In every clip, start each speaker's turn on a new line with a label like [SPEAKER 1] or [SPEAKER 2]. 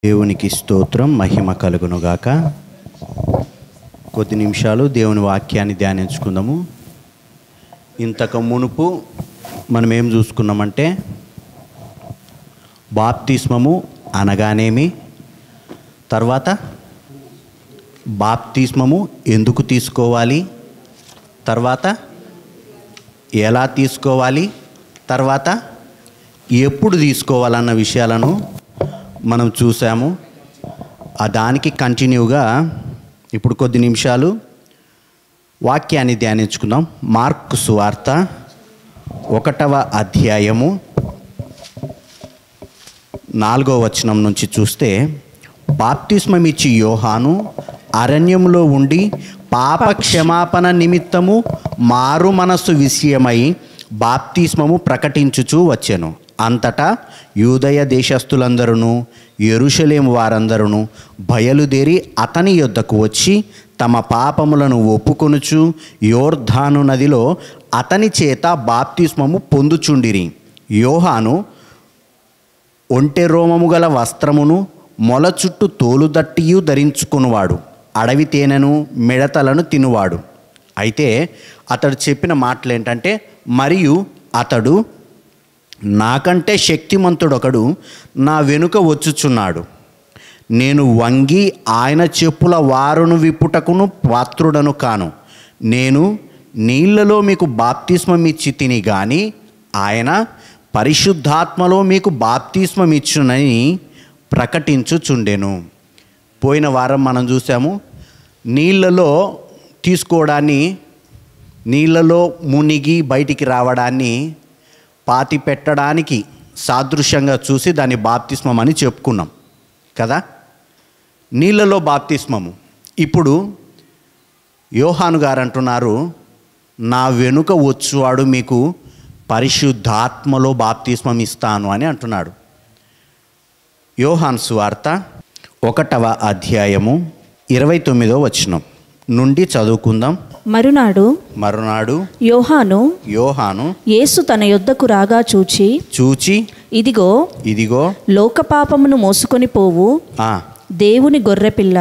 [SPEAKER 1] దేవునికి స్తోత్రం, మహిమ కలుగునుగాక. కొద్ది నిమిషాలు దేవుని వాక్యాన్ని ధ్యానించుకుందాము. ఇంతకు మునుపు మనం ఏం చూసుకున్నామంటే బాప్తిస్మము అనగానేమి, తర్వాత బాప్తిస్మము ఎందుకు తీసుకోవాలి, తర్వాత ఎలా తీసుకోవాలి, తర్వాత ఎప్పుడు తీసుకోవాలన్న విషయాలను మనం చూసాము. దానికి కంటిన్యూగా ఇప్పుడు కొద్ది నిమిషాలు వాక్యాన్ని ధ్యానించుకుందాం. మార్కు సువార్త 1వ అధ్యాయము 4వ వచనం నుంచి చూస్తే, బాప్తిస్మమిచ్చి యోహాను అరణ్యంలో ఉండి పాప క్షమాపణ నిమిత్తము మారు మనస్సు విషయమై బాప్తిస్మము ప్రకటించుచూ వచ్చెను. అంతటా యూదయ దేశస్థులందరూ యెరూషలేము వారందరూ బయలుదేరి అతని యొద్దకు వచ్చి తమ పాపములను ఒప్పుకొనుచు యోర్ధాను నదిలో అతని చేత బాప్తిస్మము పొందుచుండిరి. యోహాను ఒంటె రోమము గల వస్త్రమును మొల చుట్టూ తోలుదట్టియు ధరించుకునివాడు, అడవి తేనెను మిడతలను తినువాడు. అయితే అతడు చెప్పిన మాటలు ఏంటంటే, మరియు అతడు నాకంటే శక్తిమంతుడొకడు నా వెనుక వచ్చుచున్నాడు, నేను వంగి ఆయన చెప్పుల వారును విప్పుటకును పాత్రుడను కాను. నేను నీళ్లలో మీకు బాప్తిస్మం ఇచ్చి తిని గాని ఆయన పరిశుద్ధాత్మలో మీకు బాప్తిస్మం ఇచ్చునని ప్రకటించుచుండెను. పోయిన వారం మనం చూసాము, నీళ్ళలో తీసుకోవడాన్ని, నీళ్ళలో మునిగి బయటికి రావడాన్ని పాతి పెట్టడానికి సాదృశ్యంగా చూసి దాన్ని బాప్తిస్మం అని చెప్పుకున్నాం కదా. నీళ్ళలో బాప్తిస్మము. ఇప్పుడు యోహాను గారు అంటున్నారు, నా వెనుక వచ్చువాడు మీకు పరిశుద్ధాత్మలో బాప్తిస్మం ఇస్తాను అని అంటున్నాడు. యోహాను సువార్త 1వ అధ్యాయము 29వ వచనం నుండి చదువుకుందాం.
[SPEAKER 2] మరునాడు యోహాను యేసు తన యొద్దకు రాగా చూచి ఇదిగో లోక పాపమును మోసుకొని పోవు దేవుని గొర్రెపిల్ల,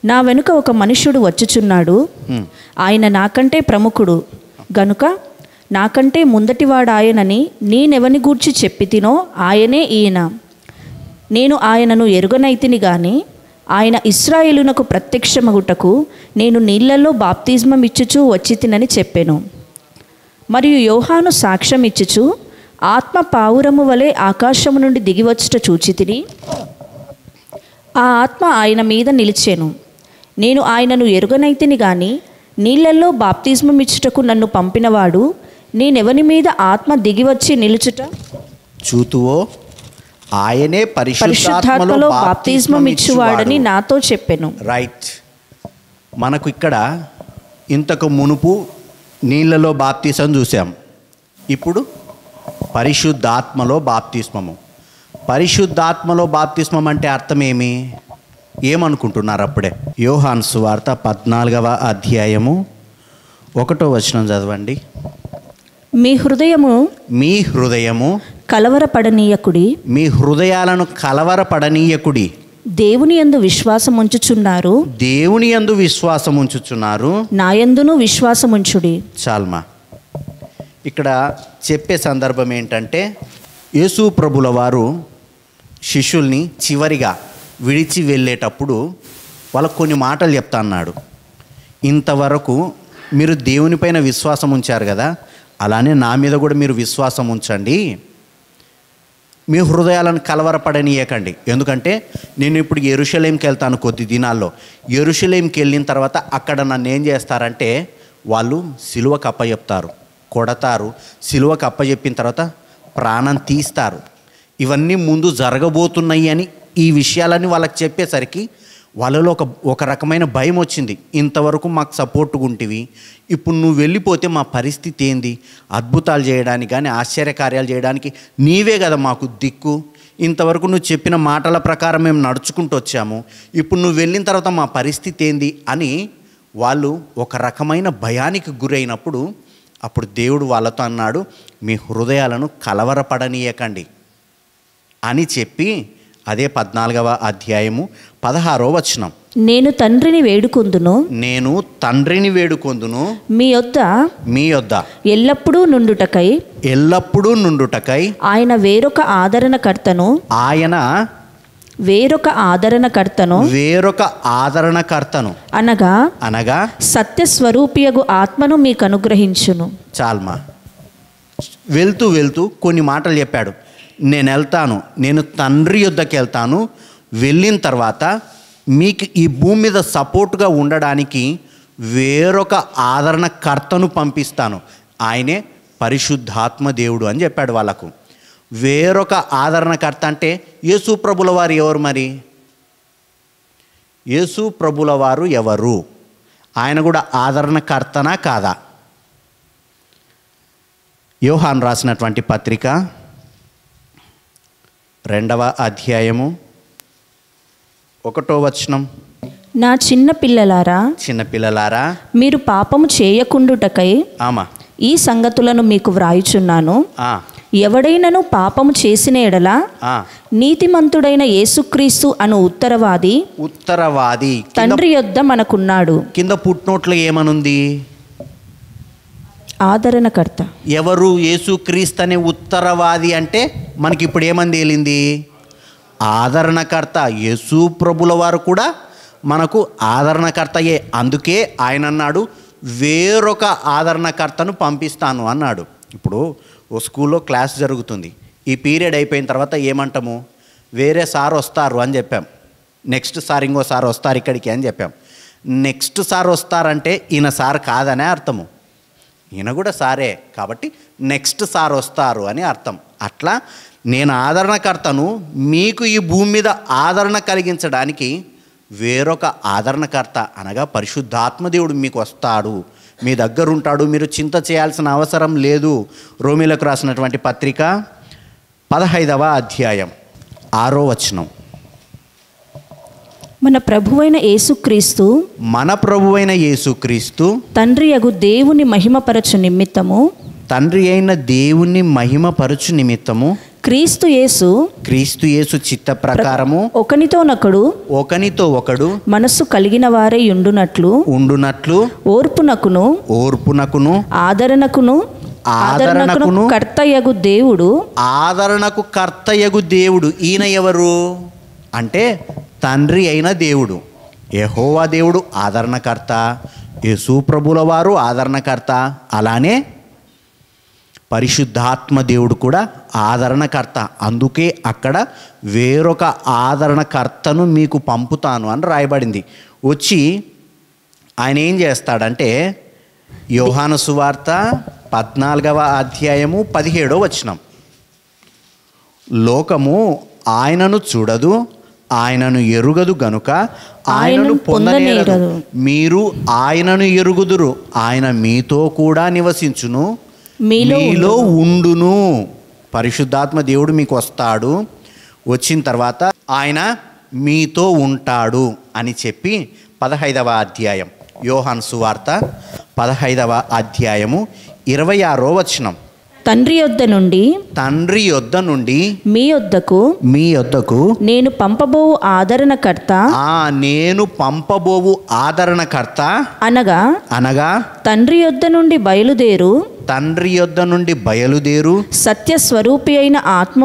[SPEAKER 2] నా వెనుక ఒక మనుష్యుడు వచ్చుచున్నాడు, ఆయన నాకంటే ప్రముఖుడు గనుక నాకంటే ముందటివాడాయనని నేనెవని గూర్చి చెప్పి తినో ఆయనే ఈయన. నేను ఆయనను ఎరుగనైతిని గాని ఆయన ఇశ్రాయేలునకు ప్రత్యక్షమగుటకు నేను నీళ్లలో బాప్తిస్మం ఇచ్చుచూ వచ్చి తినని చెప్పెను. మరియు యోహాను సాక్ష్యం ఇచ్చుచు, ఆత్మ పావురము వలె ఆకాశము నుండి దిగివచ్చుట చూచి తిని ఆ ఆత్మ ఆయన మీద నిలిచెను. నేను ఆయనను ఎరుగనైతిని గాని నీళ్లలో బాప్తిస్మం ఇచ్చుటకు నన్ను పంపినవాడు నేనెవని మీద ఆత్మ దిగివచ్చి నిలుచుట
[SPEAKER 1] చూతువో ఆయనే
[SPEAKER 2] పరిశుద్ధాత్మలో బాప్తిస్మం ఇచ్చువాడని నాతో చెప్పెను.
[SPEAKER 1] రైట్. మనకు ఇక్కడ ఇంతకు మునుపు నీళ్ళలో బాప్తిసం చూసాం, ఇప్పుడు పరిశుద్ధాత్మలో బాప్తిస్మము. పరిశుద్ధాత్మలో బాప్తిస్మం అంటే అర్థం ఏమనుకుంటున్నారు? అప్పుడే యోహాను సువార్త 14వ అధ్యాయము 1వ వచనం చదవండి.
[SPEAKER 2] మీ హృదయము కలవరపడనీయకుడి, మీ
[SPEAKER 1] హృదయాలను కలవరపడనీయకుడి,
[SPEAKER 2] దేవుని యందు విశ్వాసముంచుచున్నారు, నా యందును విశ్వాసముంచుడి.
[SPEAKER 1] చాల్మా. ఇక్కడ చెప్పే సందర్భం ఏంటంటే, యేసు ప్రభుల వారు శిష్యుల్ని చివరిగా విడిచి వెళ్ళేటప్పుడు వాళ్ళకు కొన్ని మాటలు చెప్తా అన్నాడు. ఇంతవరకు మీరు దేవునిపైన విశ్వాసం ఉంచారు కదా, అలానే నా మీద కూడా మీరు విశ్వాసం ఉంచండి, మీ హృదయాలను కలవరపడనీయకండి. ఎందుకంటే నేను ఇప్పుడు యెరూషలేంకి వెళ్తాను కొద్ది దినాల్లో. యెరూషలేంకి వెళ్ళిన తర్వాత అక్కడ నన్ను ఏం చేస్తారంటే, వాళ్ళు సిలువకు అప్పచెప్తారు, కొడతారు, సిలువకు అప్పచెప్పిన తర్వాత ప్రాణం తీస్తారు. ఇవన్నీ ముందు జరగబోతున్నాయి అని ఈ విషయాలని వాళ్ళకి చెప్పేసరికి వాళ్ళలో ఒక రకమైన భయం వచ్చింది. ఇంతవరకు మాకు సపోర్ట్గా ఉంటివి, ఇప్పుడు నువ్వు వెళ్ళిపోతే మా పరిస్థితి ఏంది? అద్భుతాలు చేయడానికి కానీ ఆశ్చర్యకార్యాలు చేయడానికి నీవే కదా మాకు దిక్కు. ఇంతవరకు నువ్వు చెప్పిన మాటల ప్రకారం మేము నడుచుకుంటూ వచ్చాము, ఇప్పుడు నువ్వు వెళ్ళిన తర్వాత మా పరిస్థితి ఏంది అని వాళ్ళు ఒక రకమైన భయానికి గురైనప్పుడు అప్పుడు దేవుడు వాళ్ళతో అన్నాడు, మీ హృదయాలను కలవరపడనీయకండి అని చెప్పి అదే 14వ అధ్యాయము 16వ వచనం.
[SPEAKER 2] నేను తండ్రిని వేడుకొందును,
[SPEAKER 1] నేను తండ్రిని వేడుకొందును,
[SPEAKER 2] మీ యొద్ద ఎల్లప్పుడూ నుండుటకై
[SPEAKER 1] ఆయన వేరొక ఆదరణకర్తను అనగా
[SPEAKER 2] సత్యస్వరూపియగు ఆత్మను మీకు అనుగ్రహించును.
[SPEAKER 1] చాల్మా, వెళ్తూ వెళ్తూ కొన్ని మాటలు చెప్పాడు. నేను వెళ్తాను, నేను తండ్రి యొద్దకు వెళ్తాను, వెళ్ళిన తర్వాత మీకు ఈ భూమి మీద సపోర్ట్గా ఉండడానికి వేరొక ఆదరణకర్తను పంపిస్తాను, ఆయనే పరిశుద్ధాత్మ దేవుడు అని చెప్పాడు వాళ్ళకు. వేరొక ఆదరణకర్త అంటే యేసు ప్రభుల వారు ఎవరు? మరి యేసు ప్రభుల వారు ఎవరు? ఆయన కూడా ఆదరణకర్తనా కాదా? యోహాను రాసినటువంటి పత్రిక 2వ అధ్యాయము 1వ వచనం.
[SPEAKER 2] నా చిన్నపిల్లలారా మీరు పాపము చేయకుండుటకై ఈ సంగతులను మీకు వ్రాయుచున్నాను. ఎవడైనను పాపము చేసిన ఎడల నీతిమంతుడైన యేసుక్రీస్తు అను ఉత్తరవాది తండ్రి యొద్ద మనకున్నాడు.
[SPEAKER 1] కింద పుట్నోట్లో ఏమనుంది?
[SPEAKER 2] ఆదరణకర్త.
[SPEAKER 1] ఎవరు? యేసుక్రీస్తు అనే ఉత్తరవాది అంటే మనకి ఇప్పుడు ఏమని తేలింది? ఆదరణకర్త. యేసు ప్రభుల వారు కూడా మనకు ఆదరణకర్తయే. అందుకే ఆయన అన్నాడు వేరొక ఆదరణకర్తను పంపిస్తాను అన్నాడు. ఇప్పుడు ఓ స్కూల్లో క్లాస్ జరుగుతుంది, ఈ పీరియడ్ అయిపోయిన తర్వాత ఏమంటాము? వేరే సార్ వస్తారు అని చెప్పాం. నెక్స్ట్ సార్ ఇంకో సార్ వస్తారు ఇక్కడికి అని చెప్పాం. నెక్స్ట్ సార్ వస్తారంటే ఈయన సార్ కాదనే అర్థము. ఈయన కూడా సారే కాబట్టి నెక్స్ట్ సార్ వస్తారు అని అర్థం. అట్లా నేను ఆదరణకర్తను, మీకు ఈ భూమి మీద ఆదరణ కలిగించడానికి వేరొక ఆదరణకర్త అనగా పరిశుద్ధాత్మ దేవుడు మీకు వస్తాడు, మీ దగ్గర ఉంటాడు. మీరు చింత చేయాల్సిన అవసరం లేదు. రోమీలకు రాసినటువంటి పత్రిక 15వ అధ్యాయం 6వ వచనం.
[SPEAKER 2] మన ప్రభువైన యేసుక్రీస్తు తండ్రి అయిన దేవుని మహిమపరచు నిమిత్తము క్రీస్తు యేసు చిత్త ప్రకారము ఒకనితో ఒకడు మనస్సు కలిగిన వారై ఉండునట్లు ఓర్పునకును ఆదరణకును కర్తయగు దేవుడు.
[SPEAKER 1] ఈయన ఎవరు అంటే తండ్రి అయిన దేవుడు, యెహోవా దేవుడు ఆదరణకర్త, యేసు ప్రభుల వారు ఆదరణకర్త. అలానే పరిశుద్ధాత్మ దేవుడు కూడా ఆదరణకర్త. అందుకే అక్కడ వేరొక ఆదరణకర్తను మీకు పంపుతాను అని రాయబడింది. వచ్చి ఆయన ఏం చేస్తాడంటే యోహాను సువార్త 14వ అధ్యాయము 17వ వచనం. లోకము ఆయనను చూడదు, ఆయనను ఎరుగదు గనుక ఆయనను పొందనేరదు. మీరు ఆయనను ఎరుగుదురు, ఆయన మీతో కూడా నివసించును, మీలో ఉండును. పరిశుద్ధాత్మ దేవుడు మీకు వస్తాడు, వచ్చిన తర్వాత ఆయన మీతో ఉంటాడు అని చెప్పి 15వ అధ్యాయం యోహాను సువార్త 15వ అధ్యాయము 26వ వచనం.
[SPEAKER 2] తండ్రి యొద్ద నుండి మీ యొద్దకు నేను పంపబోవు ఆదరణకర్త అనగా తండ్రి యొద్ద నుండి బయలుదేరు సత్యస్వరూపి అయిన ఆత్మ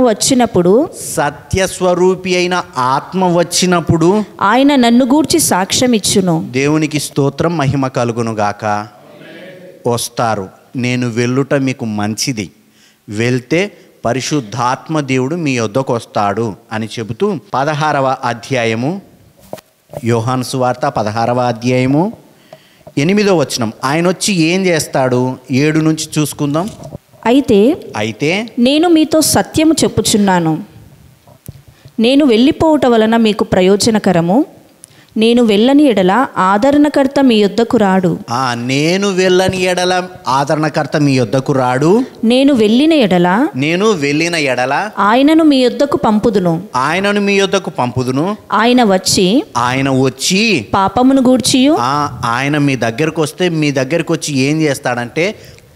[SPEAKER 2] వచ్చినప్పుడు ఆయన నన్ను గూర్చి సాక్ష్యమిచ్చును.
[SPEAKER 1] దేవునికి స్తోత్రం, మహిమ కలుగును గాక. వస్తారు. నేను వెళ్ళుట మీకు మంచిది, వెళ్తే పరిశుద్ధాత్మ దేవుడు మీ యొద్దకు వస్తాడు అని చెబుతూ 16వ అధ్యాయము యోహాను సువార్త 16వ అధ్యాయము 8వ వచనం. ఆయన వచ్చి ఏం చేస్తాడు? 7 నుంచి చూసుకుందాం. అయితే
[SPEAKER 2] నేను మీతో సత్యము చెప్పుచున్నాను, నేను వెళ్ళిపోవుట వలన మీకు ప్రయోజనకరము. నేను వెళ్ళని ఎడల ఆదరణకర్త మీ యొద్దకు రాడు.
[SPEAKER 1] నేను వెళ్ళని ఎడల ఆదరణకర్త మీ యొద్దకు రాడు.
[SPEAKER 2] నేను వెళ్ళిన ఎడల ఆయనను మీ యొద్దకు పంపుదును. ఆయన వచ్చి పాపమును గూర్చియు
[SPEAKER 1] ఆయన మీ దగ్గరకు వస్తే మీ దగ్గరకు వచ్చి ఏం చేస్తాడంటే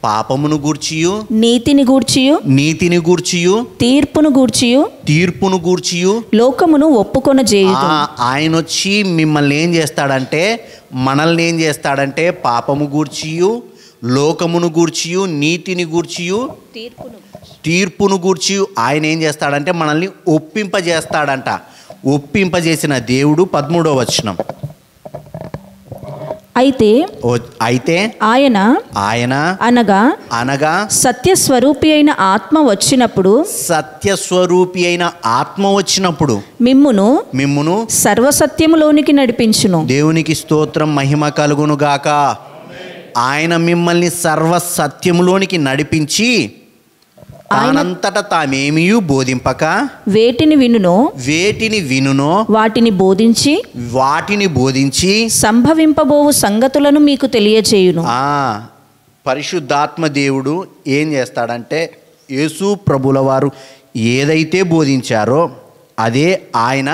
[SPEAKER 1] పాపమును గూర్చియు
[SPEAKER 2] నీతిని గూర్చియు
[SPEAKER 1] నీతిని గూర్చియు
[SPEAKER 2] తీర్పును గూర్చియు
[SPEAKER 1] తీర్పును గూర్చియు
[SPEAKER 2] లోకమును ఒప్పుకొన చేయుదు.
[SPEAKER 1] ఆయన వచ్చి మిమ్మల్ని ఏం చేస్తాడంటే, మనల్ని ఏం చేస్తాడంటే, పాపము గూర్చియు లోకమును గూర్చియు నీతిని గూర్చియు తీర్పును గూర్చియు ఆయన ఏం చేస్తాడంటే మనల్ని ఒప్పింపజేస్తాడంట. ఒప్పింపజేసిన దేవుడు 13వ వచనం. అయితే
[SPEAKER 2] ఆయన
[SPEAKER 1] అనగా
[SPEAKER 2] సత్యస్వరూపి అయిన ఆత్మ వచ్చినప్పుడు
[SPEAKER 1] మిమ్మును
[SPEAKER 2] సర్వసత్యములోనికి నడిపించును.
[SPEAKER 1] దేవునికి స్తోత్రం, మహిమ కలుగును గాక. ఆయన మిమ్మల్ని సర్వసత్యములోనికి నడిపించి తానంతట తామేమియూ బోధింపక
[SPEAKER 2] వేటిని వినునో
[SPEAKER 1] వాటిని బోధించి
[SPEAKER 2] సంభవింపబోవు సంగతులను మీకు తెలియచేయును.
[SPEAKER 1] పరిశుద్ధాత్మ దేవుడు ఏం చేస్తాడంటే, యేసు ప్రభుల వారు ఏదైతే బోధించారో అదే ఆయన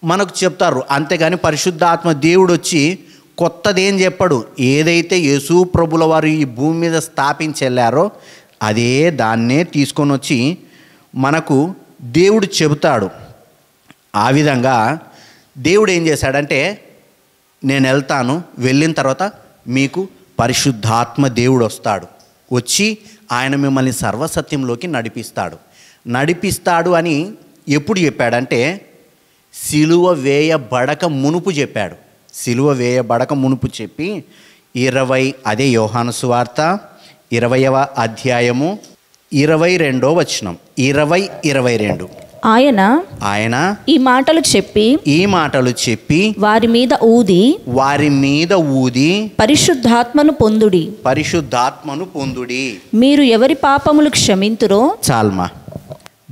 [SPEAKER 1] మనకు చెప్తారు. అంతేగాని పరిశుద్ధాత్మ దేవుడు వచ్చి కొత్తదేం చెప్పడు. ఏదైతే యేసు ప్రభుల వారు ఈ భూమి మీద స్థాపించెళ్ళారో అదే దాన్నే తీసుకొని వచ్చి మనకు దేవుడు చెబుతాడు. ఆ విధంగా దేవుడు ఏం చేశాడంటే, నేను వెళ్తాను, వెళ్ళిన తర్వాత మీకు పరిశుద్ధాత్మ దేవుడు వస్తాడు, వచ్చి ఆయన మిమ్మల్ని సర్వసత్యంలోకి నడిపిస్తాడు అని ఎప్పుడు చెప్పాడంటే, సిలువ వేయబడక మునుపు చెప్పాడు. సిలువ వేయబడక మునుపు చెప్పి అదే యోహాను సువార్త 20వ అధ్యాయము 22వ వచనం. 20:22
[SPEAKER 2] ఆయన ఈ మాటలు చెప్పి వారి మీద ఊది పరిశుద్ధాత్మను పొందుడి. మీరు ఎవరి పాపములు క్షమింతురో
[SPEAKER 1] చాల్మా.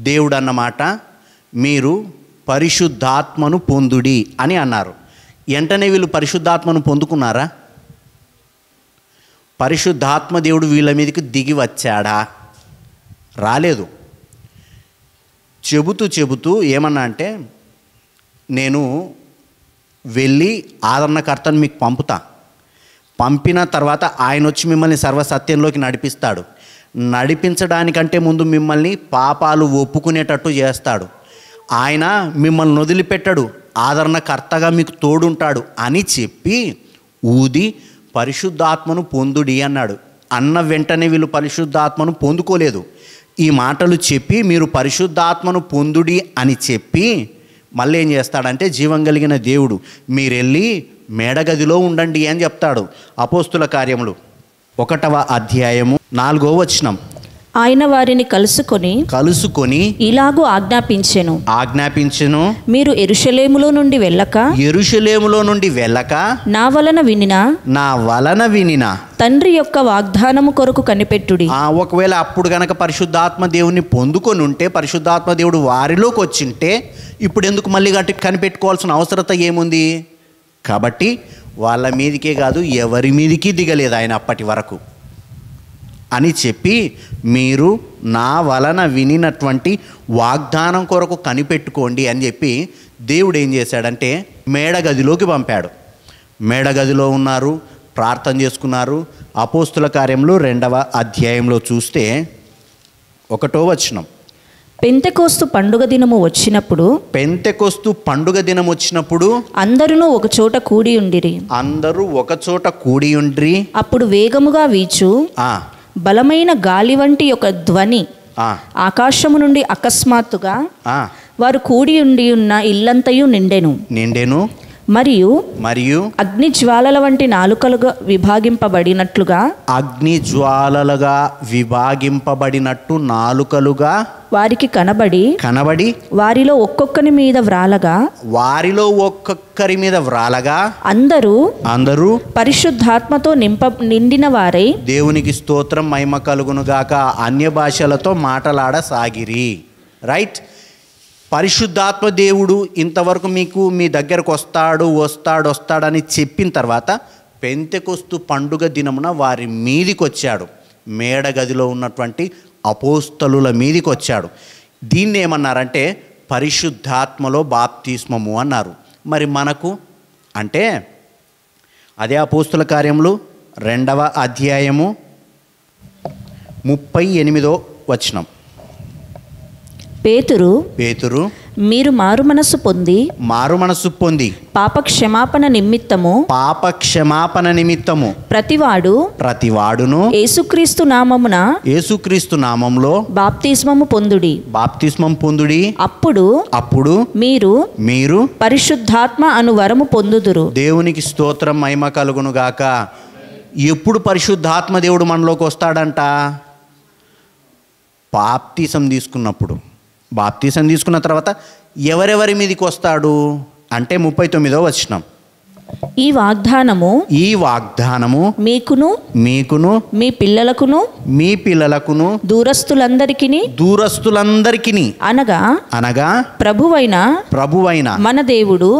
[SPEAKER 1] దేవుడు అన్నమాట మీరు పరిశుద్ధాత్మను పొందుడి అని అన్నారు. వెంటనే వీళ్ళు పరిశుద్ధాత్మను పొందుకున్నారా? పరిశుద్ధాత్మ దేవుడు వీళ్ళ మీదకి దిగి వచ్చాడా? రాలేదు. చెబుతూ ఏమన్నా అంటే, నేను వెళ్ళి ఆదరణకర్తను మీకు పంపిన తర్వాత ఆయన వచ్చి మిమ్మల్ని సర్వసత్యంలోకి నడిపించడానికంటే ముందు మిమ్మల్ని పాపాలు ఒప్పుకునేటట్టు చేస్తాడు. ఆయన మిమ్మల్ని వదిలిపెట్టడు, ఆదరణకర్తగా మీకు తోడుంటాడు అని చెప్పి ఊది పరిశుద్ధాత్మను పొందుడి అన్నాడు. అన్న వెంటనే వీళ్ళు పరిశుద్ధాత్మను పొందుకోలేదు. ఈ మాటలు చెప్పి మీరు పరిశుద్ధాత్మను పొందుడి అని చెప్పి మళ్ళీ ఏం చేస్తాడంటే, జీవం కలిగిన దేవుడు మీరెళ్ళి మేడగదిలో ఉండండి అని చెప్తాడు. అపోస్తుల కార్యములు 1వ అధ్యాయము 4వ వచనం.
[SPEAKER 2] ఆయన వారిని కలుసుకొని ఇలాగూ ఆజ్ఞాపించెను, మీరు యెరూషలేములో నుండి వెళ్ళక నా వలన వినిన తండ్రి యొక్క వాగ్దానము కొరకు కనిపెట్టుడి.
[SPEAKER 1] ఒకవేళ అప్పుడు గనక పరిశుద్ధాత్మ దేవుని పొందుకొని ఉంటే, పరిశుద్ధాత్మ దేవుడు వారిలోకి వచ్చింటే, ఇప్పుడు ఎందుకు మళ్ళీ కనిపెట్టుకోవాల్సిన అవసరత ఏముంది? కాబట్టి వాళ్ళ మీదికే కాదు, ఎవరి మీదికి దిగలేదు ఆయన అప్పటి వరకు అని చెప్పి, మీరు నా వలన వినినటువంటి వాగ్దానం కొరకు కనిపెట్టుకోండి అని చెప్పి దేవుడు ఏం చేశాడంటే మేడగదిలోకి పంపాడు. మేడగదిలో ఉన్నారు, ప్రార్థన చేసుకున్నారు. అపోస్తుల కార్యములు 2వ అధ్యాయంలో చూస్తే 1వ వచనం.
[SPEAKER 2] పెంతెకోస్తు పండుగ దినము వచ్చినప్పుడు అందరూ ఒకచోట కూడి ఉండిరి. అప్పుడు వేగముగా వీచు బలమైన గాలి వంటి ఒక ధ్వని ఆకాశము నుండి అకస్మాత్తుగా వారు కూడి ఉన్న ఇల్లంతయు నిండెను. మరియు అగ్నిజ్వాలల వంటి నాలుకలుగా విభాగింపబడినట్టు నాలుకలుగా వారికి కనబడి వారిలో ఒక్కొక్కరి మీద వ్రాలగా అందరూ పరిశుద్ధాత్మతో నిండిన వారై
[SPEAKER 1] దేవునికి స్తోత్రం, మహిమ కలుగును గాక, అన్య భాషలతో మాటలాడసాగిరి. రైట్. పరిశుద్ధాత్మ దేవుడు ఇంతవరకు మీకు మీ దగ్గరకు వస్తాడని చెప్పిన తర్వాత పెంతెకొస్తు పండుగ దినమున వారి మీదికి వచ్చాడు. మేడగదిలో ఉన్నటువంటి అపోస్తలుల మీదికి వచ్చాడు. దీన్ని ఏమన్నారంటే పరిశుద్ధాత్మలో బాప్తిస్మము అన్నారు. మరి మనకు అంటే అదే అపోస్తల కార్యములు 2వ అధ్యాయము 38వ వచనం.
[SPEAKER 2] పేతురు మీరు మారు మనస్సు పొంది పాప క్షమాపణ నిమిత్తము
[SPEAKER 1] ప్రతివాడును
[SPEAKER 2] యేసుక్రీస్తు
[SPEAKER 1] నామములో
[SPEAKER 2] బాప్తిస్మము పొందుడి అప్పుడు మీరు పరిశుద్ధాత్మ అను వరము పొందుదురు.
[SPEAKER 1] దేవునికి స్తోత్రం, మహిమ కలుగును గాక. ఎప్పుడు పరిశుద్ధాత్మ దేవుడు మనలోకి వస్తాడంట? బాప్తిసం తీసుకున్నప్పుడు. బాప్తిసం తీసుకున్న తర్వాత ఎవరెవరి మీదకి వస్తాడు అంటే 39వ వచనం.
[SPEAKER 2] ఈ వాగ్దానము మీకును మీ పిల్లలకును దూరస్తులందరికిని అనగా ప్రభువైన మన దేవుడు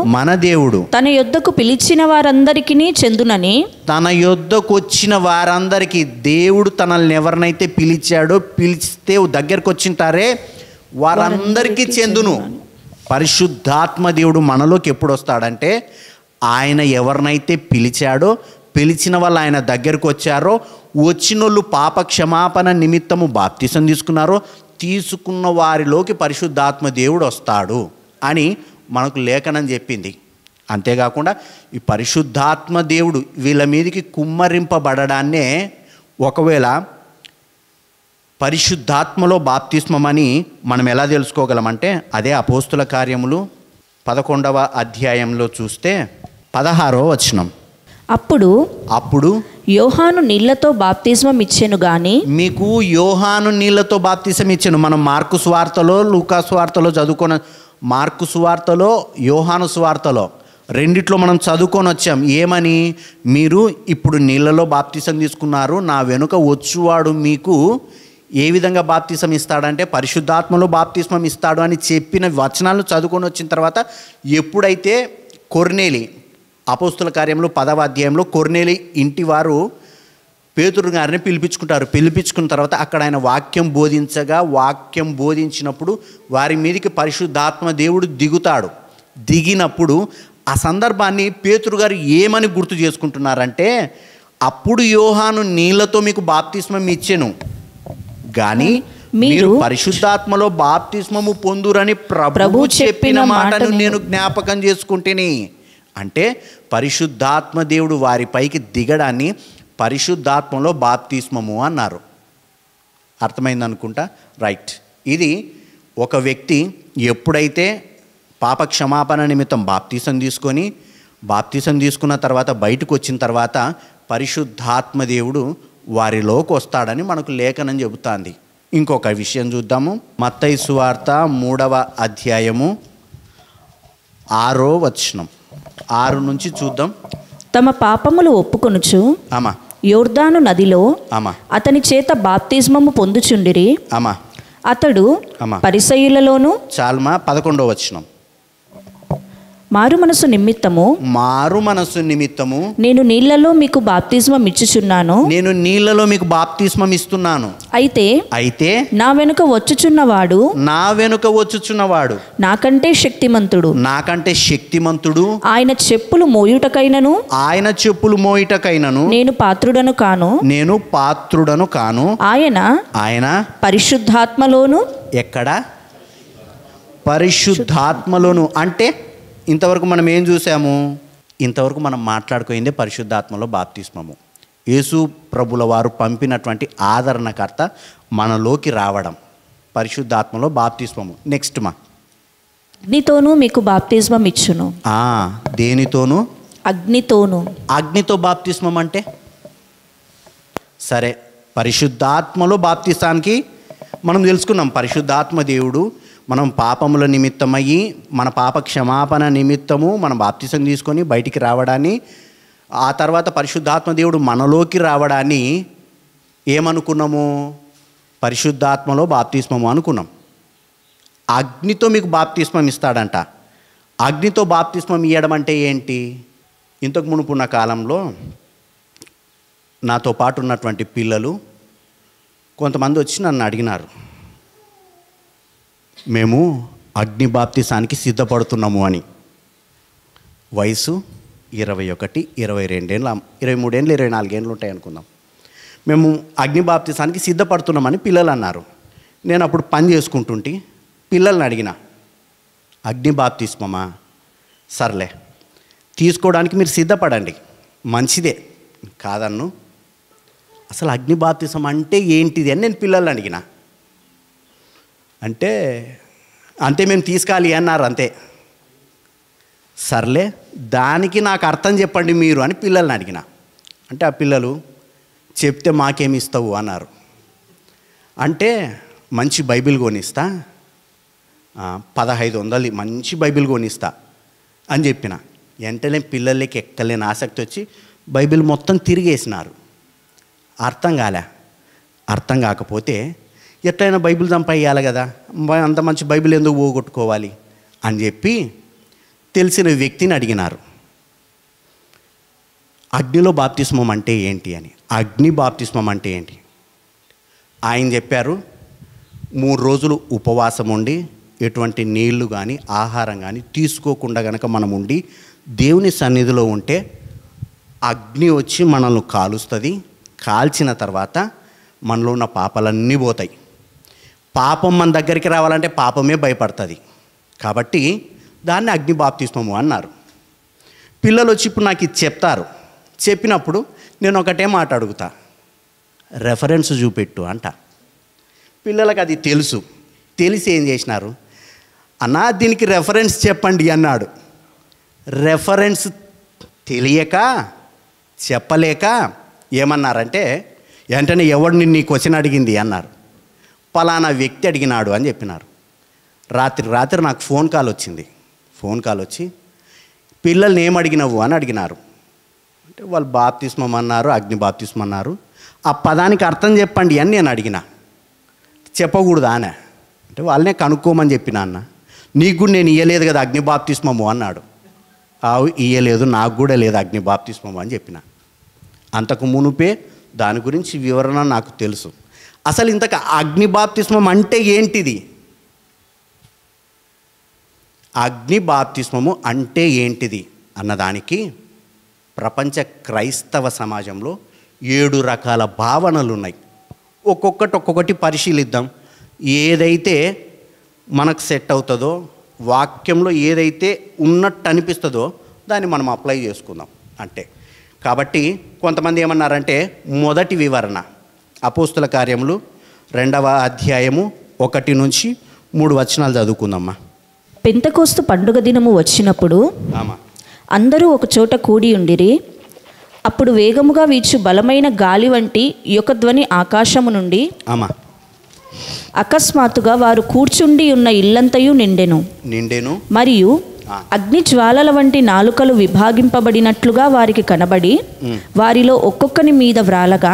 [SPEAKER 2] తన యొద్దకు పిలిచిన వారందరికిని చెందునని.
[SPEAKER 1] తన యొద్దకు వచ్చిన వారందరికీ దేవుడు తనల్ని ఎవరినైతే పిలిస్తే దగ్గరకు వచ్చింటారే వారందరికీ చెందును. పరిశుద్ధాత్మ దేవుడు మనలోకి ఎప్పుడు వస్తాడంటే ఆయన ఎవరినైతే పిలిచిన వాళ్ళు ఆయన దగ్గరకు వచ్చారో, వచ్చినోళ్ళు పాప క్షమాపణ నిమిత్తము బాప్తిసం తీసుకున్న వారిలోకి పరిశుద్ధాత్మ దేవుడు వస్తాడు అని మనకు లేఖనం చెప్పింది. అంతేకాకుండా ఈ పరిశుద్ధాత్మ దేవుడు వీళ్ళ మీదకి కుమ్మరింపబడడాన్నే ఒకవేళ పరిశుద్ధాత్మలో బాప్తిస్మమని మనం ఎలా తెలుసుకోగలమంటే అదే అపోస్తుల కార్యములు 11వ అధ్యాయంలో చూస్తే 16వ వచనం. అప్పుడు
[SPEAKER 2] యోహాను నీళ్లతో బాప్తిస్మం ఇచ్చెను గాని.
[SPEAKER 1] మీకు యోహాను నీళ్లతో బాప్తిసం ఇచ్చెను. మనం మార్కు సువార్తలో లూకా సువార్తలో చదువుకున్న, మార్కు సువార్తలో యోహాను సువార్తలో రెండిట్లో మనం చదువుకొని వచ్చాం. ఏమని? మీరు ఇప్పుడు నీళ్ళలో బాప్తిసం తీసుకున్నారు, నా వెనుక వచ్చువాడు మీకు ఏ విధంగా బాప్తిసం ఇస్తాడంటే పరిశుద్ధాత్మలో బాప్తిస్మం ఇస్తాడు అని చెప్పిన వచనాలను చదువుకొని వచ్చిన తర్వాత ఎప్పుడైతే కొర్నేలి, అపోస్తుల కార్యంలో 10వ అధ్యాయంలో కొర్నేలి ఇంటి వారు పేతురు గారిని పిలిపించుకున్న తర్వాత అక్కడ ఆయన వాక్యం బోధించినప్పుడు వారి మీదకి పరిశుద్ధాత్మ దేవుడు దిగినప్పుడు ఆ సందర్భాన్ని పేతురు గారు ఏమని గుర్తు చేసుకుంటున్నారంటే, అప్పుడు యోహాను నీళ్లతో మీకు బాప్తిస్మం ఇచ్చెను కానీ మీరు పరిశుద్ధాత్మలో బాప్తిస్మము పొందురని ప్రభు చెప్పిన మాటను నేను జ్ఞాపకం చేసుకుంటేని. అంటే పరిశుద్ధాత్మ దేవుడు వారిపైకి దిగడాన్ని పరిశుద్ధాత్మలో బాప్తిస్మము అన్నారు. అర్థమైందనుకుంటా, రైట్. ఇది ఒక వ్యక్తి ఎప్పుడైతే పాప క్షమాపణ నిమిత్తం బాప్తిసం తీసుకున్న తర్వాత బయటకు వచ్చిన తర్వాత పరిశుద్ధాత్మ దేవుడు వారిలోకి వస్తాడని మనకు లేఖనం చెబుతాంది. ఇంకొక విషయం చూద్దాము. మత్తయి సువార్త 3వ అధ్యాయము 6వ వచనం 6 నుంచి చూద్దాం.
[SPEAKER 2] తమ పాపములు ఒప్పుకొనుచు యోర్దాను నదిలో అతని చేత బాప్తిస్మము పొందుచుండిరి. అతడు పరిసయ్యులలోను
[SPEAKER 1] 11వ వచనం.
[SPEAKER 2] మారు మనసు
[SPEAKER 1] నిమిత్తము
[SPEAKER 2] నేను నీళ్లలో మీకు బాప్తిస్మం
[SPEAKER 1] ఇస్తున్నాను. అయితే
[SPEAKER 2] నా వెనుక వచ్చుచున్నవాడు నాకంటే శక్తిమంతుడు ఆయన చెప్పులు మోయుటకైనను నేను పాత్రుడను కాను. ఆయన పరిశుద్ధాత్మలోను
[SPEAKER 1] అంటే ఇంతవరకు మనం ఏం చూసాము? ఇంతవరకు మనం మాట్లాడుకోయిందే పరిశుద్ధాత్మలో బాప్తిస్మము. యేసు ప్రభుల వారు పంపినటువంటి ఆదరణకర్త మనలోకి రావడం, పరిశుద్ధాత్మలో బాప్తిస్మము. నెక్స్ట్
[SPEAKER 2] అగ్నితోనూ మీకు బాప్తిస్మం ఇచ్చును.
[SPEAKER 1] దేనితోనూ?
[SPEAKER 2] అగ్నితో
[SPEAKER 1] బాప్తిస్మం అంటే సరే, పరిశుద్ధాత్మలో బాప్తిస్తానికి మనం తెలుసుకున్నాం. పరిశుద్ధాత్మ దేవుడు మనం పాపముల నిమిత్తమయ్యి మన పాప క్షమాపణ నిమిత్తము మనం బాప్తిసం తీసుకొని బయటికి రావడాన్ని, ఆ తర్వాత పరిశుద్ధాత్మ దేవుడు మనలోకి రావడాన్ని ఏమనుకున్నాము? పరిశుద్ధాత్మలో బాప్తిస్మము అనుకున్నాం. అగ్నితో మీకు బాప్తిస్మం ఇస్తాడంట. అగ్నితో బాప్తిస్మం ఇవ్వడం అంటే ఏంటి? ఇంతకు మునుపున్న కాలంలో నాతో పాటు ఉన్నటువంటి పిల్లలు కొంతమంది వచ్చి నన్ను అడిగినారు, మేము అగ్ని బాప్తిసానికి సిద్ధపడుతున్నాము అని. వయసు 21, 22 ఏళ్ళు, 23 ఏళ్ళు, 24 ఏళ్ళు ఉంటాయి అనుకుందాం. మేము అగ్ని బాప్తిసానికి సిద్ధపడుతున్నామని పిల్లలు అన్నారు. నేను అప్పుడు పని చేసుకుంటుంటే పిల్లల్ని అడిగిన, అగ్ని బాప్తిస్మమా, సర్లే తీసుకోవడానికి మీరు సిద్ధపడండి, మంచిదే కాదన్ను. అసలు అగ్ని బాప్తిసం అంటే ఏంటిది అని నేను పిల్లల్ని అడిగిన. అంటే మేము తీసుకోవాలి అన్నారు, అంతే. సర్లే దానికి నాకు అర్థం చెప్పండి మీరు అని పిల్లల్ని అడిగిన. అంటే ఆ పిల్లలు చెప్తే మాకేమి ఇస్తావు అన్నారు. అంటే మంచి బైబిల్ కొనిస్తా, 1500 మంచి బైబిల్ కొనిస్తా అని చెప్పిన. వెంటనే పిల్లలకి ఎక్కలేని ఆసక్తి వచ్చి బైబిల్ మొత్తం తిరిగేసినారు. అర్థం కాకపోతే ఎట్లయినా బైబిల్ సంపాదించాలి కదా, అంత మంచి బైబిల్ ఎందుకు పోగొట్టుకోవాలి అని చెప్పి తెలిసిన వ్యక్తిని అడిగినారు, అగ్నిలో బాప్తిస్మం అంటే ఏంటి అని. అగ్ని బాప్తిస్మం అంటే ఏంటి? ఆయన చెప్పారు, 3 రోజులు ఉపవాసం ఉండి ఎటువంటి నీళ్లు కానీ ఆహారం కానీ తీసుకోకుండా కనుక మనం ఉండి దేవుని సన్నిధిలో ఉంటే అగ్ని వచ్చి మనల్ని కాలుస్తుంది. కాల్చిన తర్వాత మనలో ఉన్న పాపాలన్నీ పోతాయి. పాపం మన దగ్గరికి రావాలంటే పాపమే భయపడుతుంది. కాబట్టి దాన్ని అగ్ని బాప్తిస్మము అన్నారు. పిల్లలు వచ్చి ఇప్పుడు నాకు ఇది చెప్తారు. చెప్పినప్పుడు నేను ఒకటే మాట అడుగుతా, రెఫరెన్స్ చూపెట్టు అంట. పిల్లలకు అది తెలుసు. తెలిసి ఏం చేసినారు, అన్నా దీనికి రెఫరెన్స్ చెప్పండి అన్నాడు. రెఫరెన్స్ తెలియక చెప్పలేక ఏమన్నారంటే, వెంటనే ఎవడు నిన్ను ఈ క్వశ్చన్ అడిగింది అన్నారు. పలానా వ్యక్తి అడిగినాడు అని చెప్పినారు. రాత్రి నాకు ఫోన్ కాల్ వచ్చింది. ఫోన్ కాల్ వచ్చి పిల్లల్ని ఏం అడిగినవు అని అడిగినారు. అంటే వాళ్ళు బాప్తిస్మం అన్నారు, అగ్ని బాప్తిస్మం అన్నారు. ఆ పదానికి అర్థం చెప్పండి అని నేను అడిగిన. చెప్పకూడదా అనే అంటే వాళ్ళనే కనుక్కోమని చెప్పిన. అన్న నీకు కూడా నేను ఇయ్యలేదు కదా అగ్ని బాప్తిస్మము అన్నాడు. ఇయ్యలేదు, నాకు కూడా లేదు అగ్ని బాప్తిస్మము అని చెప్పిన. అంతకు మునుపే దాని గురించి వివరణ నాకు తెలుసు. అసలు ఇంతకు అగ్ని బాప్తిస్మం అంటే ఏంటిది? అగ్ని బాప్తిస్మము అంటే ఏంటిది అన్నదానికి ప్రపంచ క్రైస్తవ సమాజంలో 7 రకాల భావనలు ఉన్నాయి. ఒక్కొక్కటి పరిశీలిద్దాం. ఏదైతే మనకు సెట్ అవుతుందో, వాక్యంలో ఏదైతే ఉన్నట్టు అనిపిస్తుందో దాన్ని మనం అప్లై చేసుకుందాం అంటే. కాబట్టి కొంతమంది ఏమన్నారంటే, మొదటి వివరణ అపోస్తుల కార్యములు 2వ అధ్యాయము 1 నుంచి 3 వచనాలు చదువుకుందామా.
[SPEAKER 2] పెంతెకోస్తు పండుగ దినము వచ్చినప్పుడు అందరూ ఒక చోట కూడి ఉండిరి. అప్పుడు వేగముగా వీచు బలమైన గాలి వంటి యొక్క ధ్వని ఆకాశము నుండి అకస్మాత్తుగా వారు కూర్చుండి ఉన్న ఇల్లంతయు నిండెను. మరియు అగ్ని జ్వాలల వంటి నాలుకలు విభాగింపబడినట్లుగా వారికి కనబడి వారిలో ఒక్కొక్కని మీద వ్రాలగా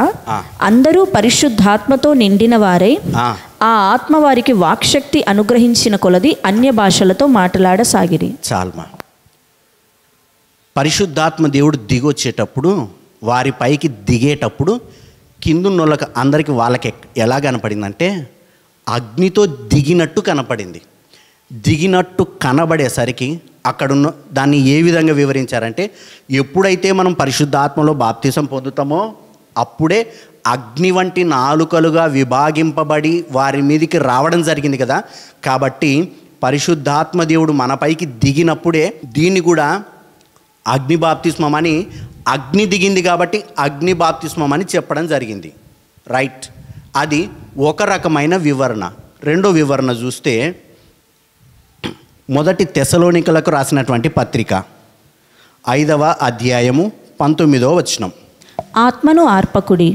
[SPEAKER 2] అందరూ పరిశుద్ధాత్మతో నిండిన వారై ఆ ఆత్మ వారికి వాక్శక్తి అనుగ్రహించిన కొలది అన్య భాషలతో మాట్లాడసాగిరి.
[SPEAKER 1] చాల్మా, పరిశుద్ధాత్మ దేవుడు దిగొచ్చేటప్పుడు, వారి పైకి దిగేటప్పుడు కిందున్నోళ్ళకి అందరికీ వాళ్ళకి ఎలా కనపడిందంటే అగ్నితో దిగినట్టు కనపడింది. దిగినట్టు కనబడేసరికి అక్కడున్న దాన్ని ఏ విధంగా వివరించారంటే, ఎప్పుడైతే మనం పరిశుద్ధాత్మలో బాప్తిసం పొందుతామో అప్పుడే అగ్ని వంటి నాలుకలుగా విభాగింపబడి వారి మీదకి రావడం జరిగింది కదా. కాబట్టి పరిశుద్ధాత్మ దేవుడు మనపైకి దిగినప్పుడే దీన్ని కూడా అగ్ని బాప్తిస్మం అని, అగ్ని దిగింది కాబట్టి అగ్ని బాప్తిస్మం అని చెప్పడం జరిగింది. రైట్, అది ఒక రకమైన వివరణ. రెండో వివరణ చూస్తే, మొదటి తెస్సలోనికలకు రాసినటువంటి పత్రిక 5వ అధ్యాయము 19వ వచనం.
[SPEAKER 2] ఆత్మను ఆర్పకుడి.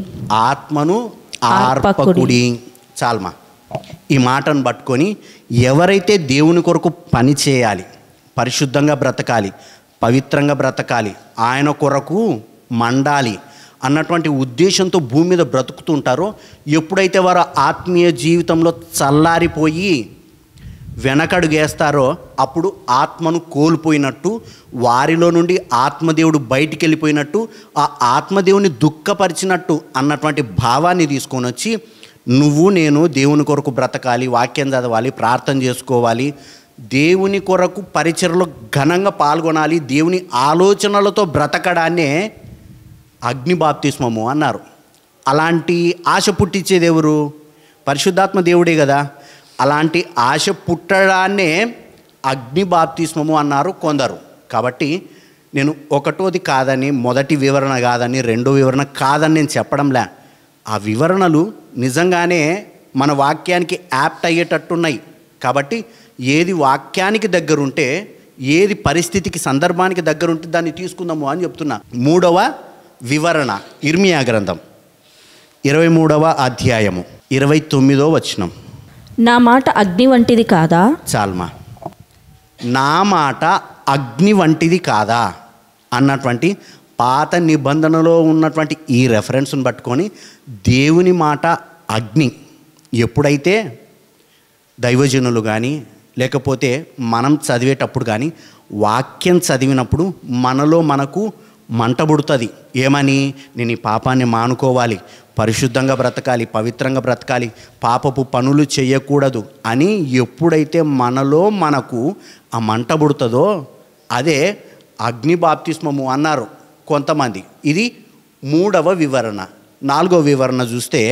[SPEAKER 1] చాల్మా, ఈ మాటను పట్టుకొని ఎవరైతే దేవుని కొరకు పని చేయాలి, పరిశుద్ధంగా బ్రతకాలి, పవిత్రంగా బ్రతకాలి, ఆయన కొరకు మండాలి అన్నటువంటి ఉద్దేశంతో భూమి మీద బ్రతుకుతుంటారో, ఎప్పుడైతే వారు ఆత్మీయ జీవితంలో చల్లారిపోయి వెనకడుగేస్తారో అప్పుడు ఆత్మను కోల్పోయినట్టు, వారిలో నుండి ఆత్మదేవుడు బయటికి వెళ్ళిపోయినట్టు, ఆ ఆత్మదేవుని దుఃఖపరిచినట్టు అన్నటువంటి భావాన్ని తీసుకొని వచ్చి, నువ్వు నేను దేవుని కొరకు బ్రతకాలి, వాక్యం చదవాలి, ప్రార్థన చేసుకోవాలి, దేవుని కొరకు పరిచర్లో ఘనంగా పాల్గొనాలి, దేవుని ఆలోచనలతో బ్రతకడాన్నే అగ్ని బాప్తిస్మము అన్నారు. అలాంటి ఆశ పుట్టించేది ఎవరు? పరిశుద్ధాత్మ దేవుడే కదా. అలాంటి ఆశ పుట్టడాన్నే అగ్ని బాప్తిస్మము అన్నారు కొందరు. కాబట్టి నేను ఒకటోది కాదని, మొదటి వివరణ కాదని, రెండో వివరణ కాదని నేను చెప్పడంలే. ఆ వివరణలు నిజంగానే మన వాక్యానికి యాప్ట్ అయ్యేటట్టున్నాయి. కాబట్టి ఏది వాక్యానికి దగ్గరుంటే, ఏది పరిస్థితికి సందర్భానికి దగ్గరుంటే దాన్ని తీసుకుందాము అని చెప్తున్నా. మూడవ వివరణ ఇర్మియా గ్రంథం 23వ అధ్యాయము 29వ వచనం.
[SPEAKER 2] నా మాట అగ్ని వంటిది కాదా?
[SPEAKER 1] చాల్మా, నా మాట అగ్ని వంటిది కాదా అన్నటువంటి పాత నిబంధనలో ఉన్నటువంటి ఈ రెఫరెన్స్ను పట్టుకొని దేవుని మాట అగ్ని. ఎప్పుడైతే దైవజనులు కానీ లేకపోతే మనం చదివేటప్పుడు కానీ వాక్యం చదివినప్పుడు మనలో మనకు మంట పుడుతుంది. ఏమని? నేను ఈ పాపాన్ని మానుకోవాలి, పరిశుద్ధంగా బ్రతకాలి, పవిత్రంగా బ్రతకాలి, పాపపు పనులు చేయకూడదు అని ఎప్పుడైతే మనలో మనకు ఆ మంట పుడుతుందో అదే అగ్ని బాప్తిస్మము అన్నారు కొంతమంది. ఇది మూడవ వివరణ. నాలుగవ వివరణ చూస్తే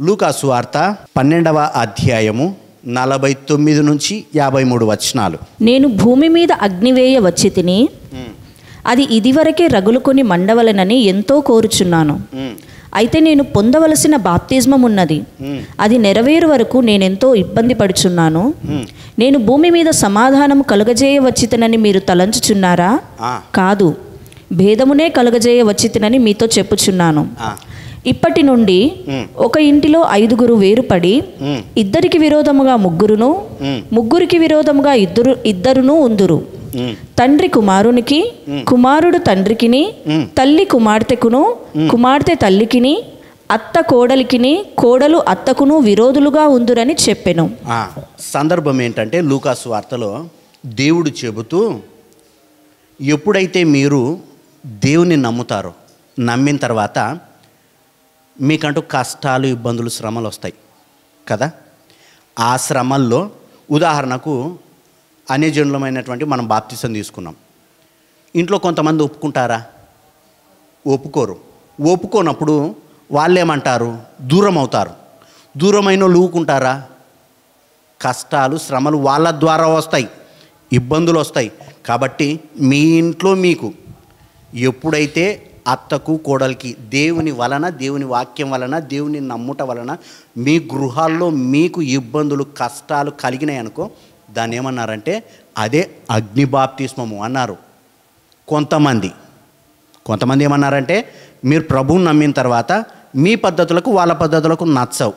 [SPEAKER 1] లూకా సువార్త 12వ అధ్యాయము 49 నుంచి 53 వచనాలు.
[SPEAKER 2] నేను భూమి మీద అగ్నివేయ వచ్చి తిని అది ఇదివరకే రగులుకొని మండవలనని ఎంతో కోరుచున్నాను. అయితే నేను పొందవలసిన బాప్తిజమం ఉన్నది, అది నెరవేరు వరకు నేనెంతో ఇబ్బంది పడుచున్నాను. నేను భూమి మీద సమాధానము కలుగజేయ వచ్చితనని మీరు తలంచుచున్నారా? కాదు, భేదమునే కలుగజేయ వచ్చితనని మీతో చెప్పుచున్నాను. ఇప్పటి నుండి ఒక ఇంటిలో 5 వేరుపడి ఇద్దరికి విరోధముగా ముగ్గురును, ముగ్గురికి విరోధముగా ఇద్దరును ఉందురు. తండ్రి కుమారునికి, కుమారుడు తండ్రికిని, తల్లి కుమార్తెకును, కుమార్తె తల్లికిని, అత్త కోడలికిని, కోడలు అత్తకును విరోధులుగా ఉందురని చెప్పెను.
[SPEAKER 1] సందర్భం ఏంటంటే లూకా సువార్తలో దేవుడు చెబుతూ, ఎప్పుడైతే మీరు దేవుని నమ్ముతారో, నమ్మిన తర్వాత మీకంటూ కష్టాలు, ఇబ్బందులు, శ్రమలు వస్తాయి కదా. ఆ శ్రమల్లో ఉదాహరణకు అన్యజనులమైనటువంటి మనం బాప్తిసం తీసుకున్నాం. ఇంట్లో కొంతమంది ఒప్పుకుంటారా? ఒప్పుకోరు. ఒప్పుకోనప్పుడు వాళ్ళేమంటారు? దూరం అవుతారు. దూరమైన వాళ్ళు ఊకుంటారా? కష్టాలు, శ్రమలు వాళ్ళ ద్వారా వస్తాయి, ఇబ్బందులు వస్తాయి. కాబట్టి మీ ఇంట్లో మీకు ఎప్పుడైతే అత్తకు కోడలికి దేవుని వలన, దేవుని వాక్యం వలన, దేవుని నమ్ముట వలన మీ గృహాల్లో మీకు ఇబ్బందులు, కష్టాలు కలిగినాయి అనుకో, దాన్ని ఏమన్నారంటే అదే అగ్ని బాప్తిస్మము అన్నారు. కొంతమంది ఏమన్నారంటే మీరు ప్రభువుని నమ్మిన తర్వాత మీ పద్ధతులకు వాళ్ళ పద్ధతులకు నచ్చవు.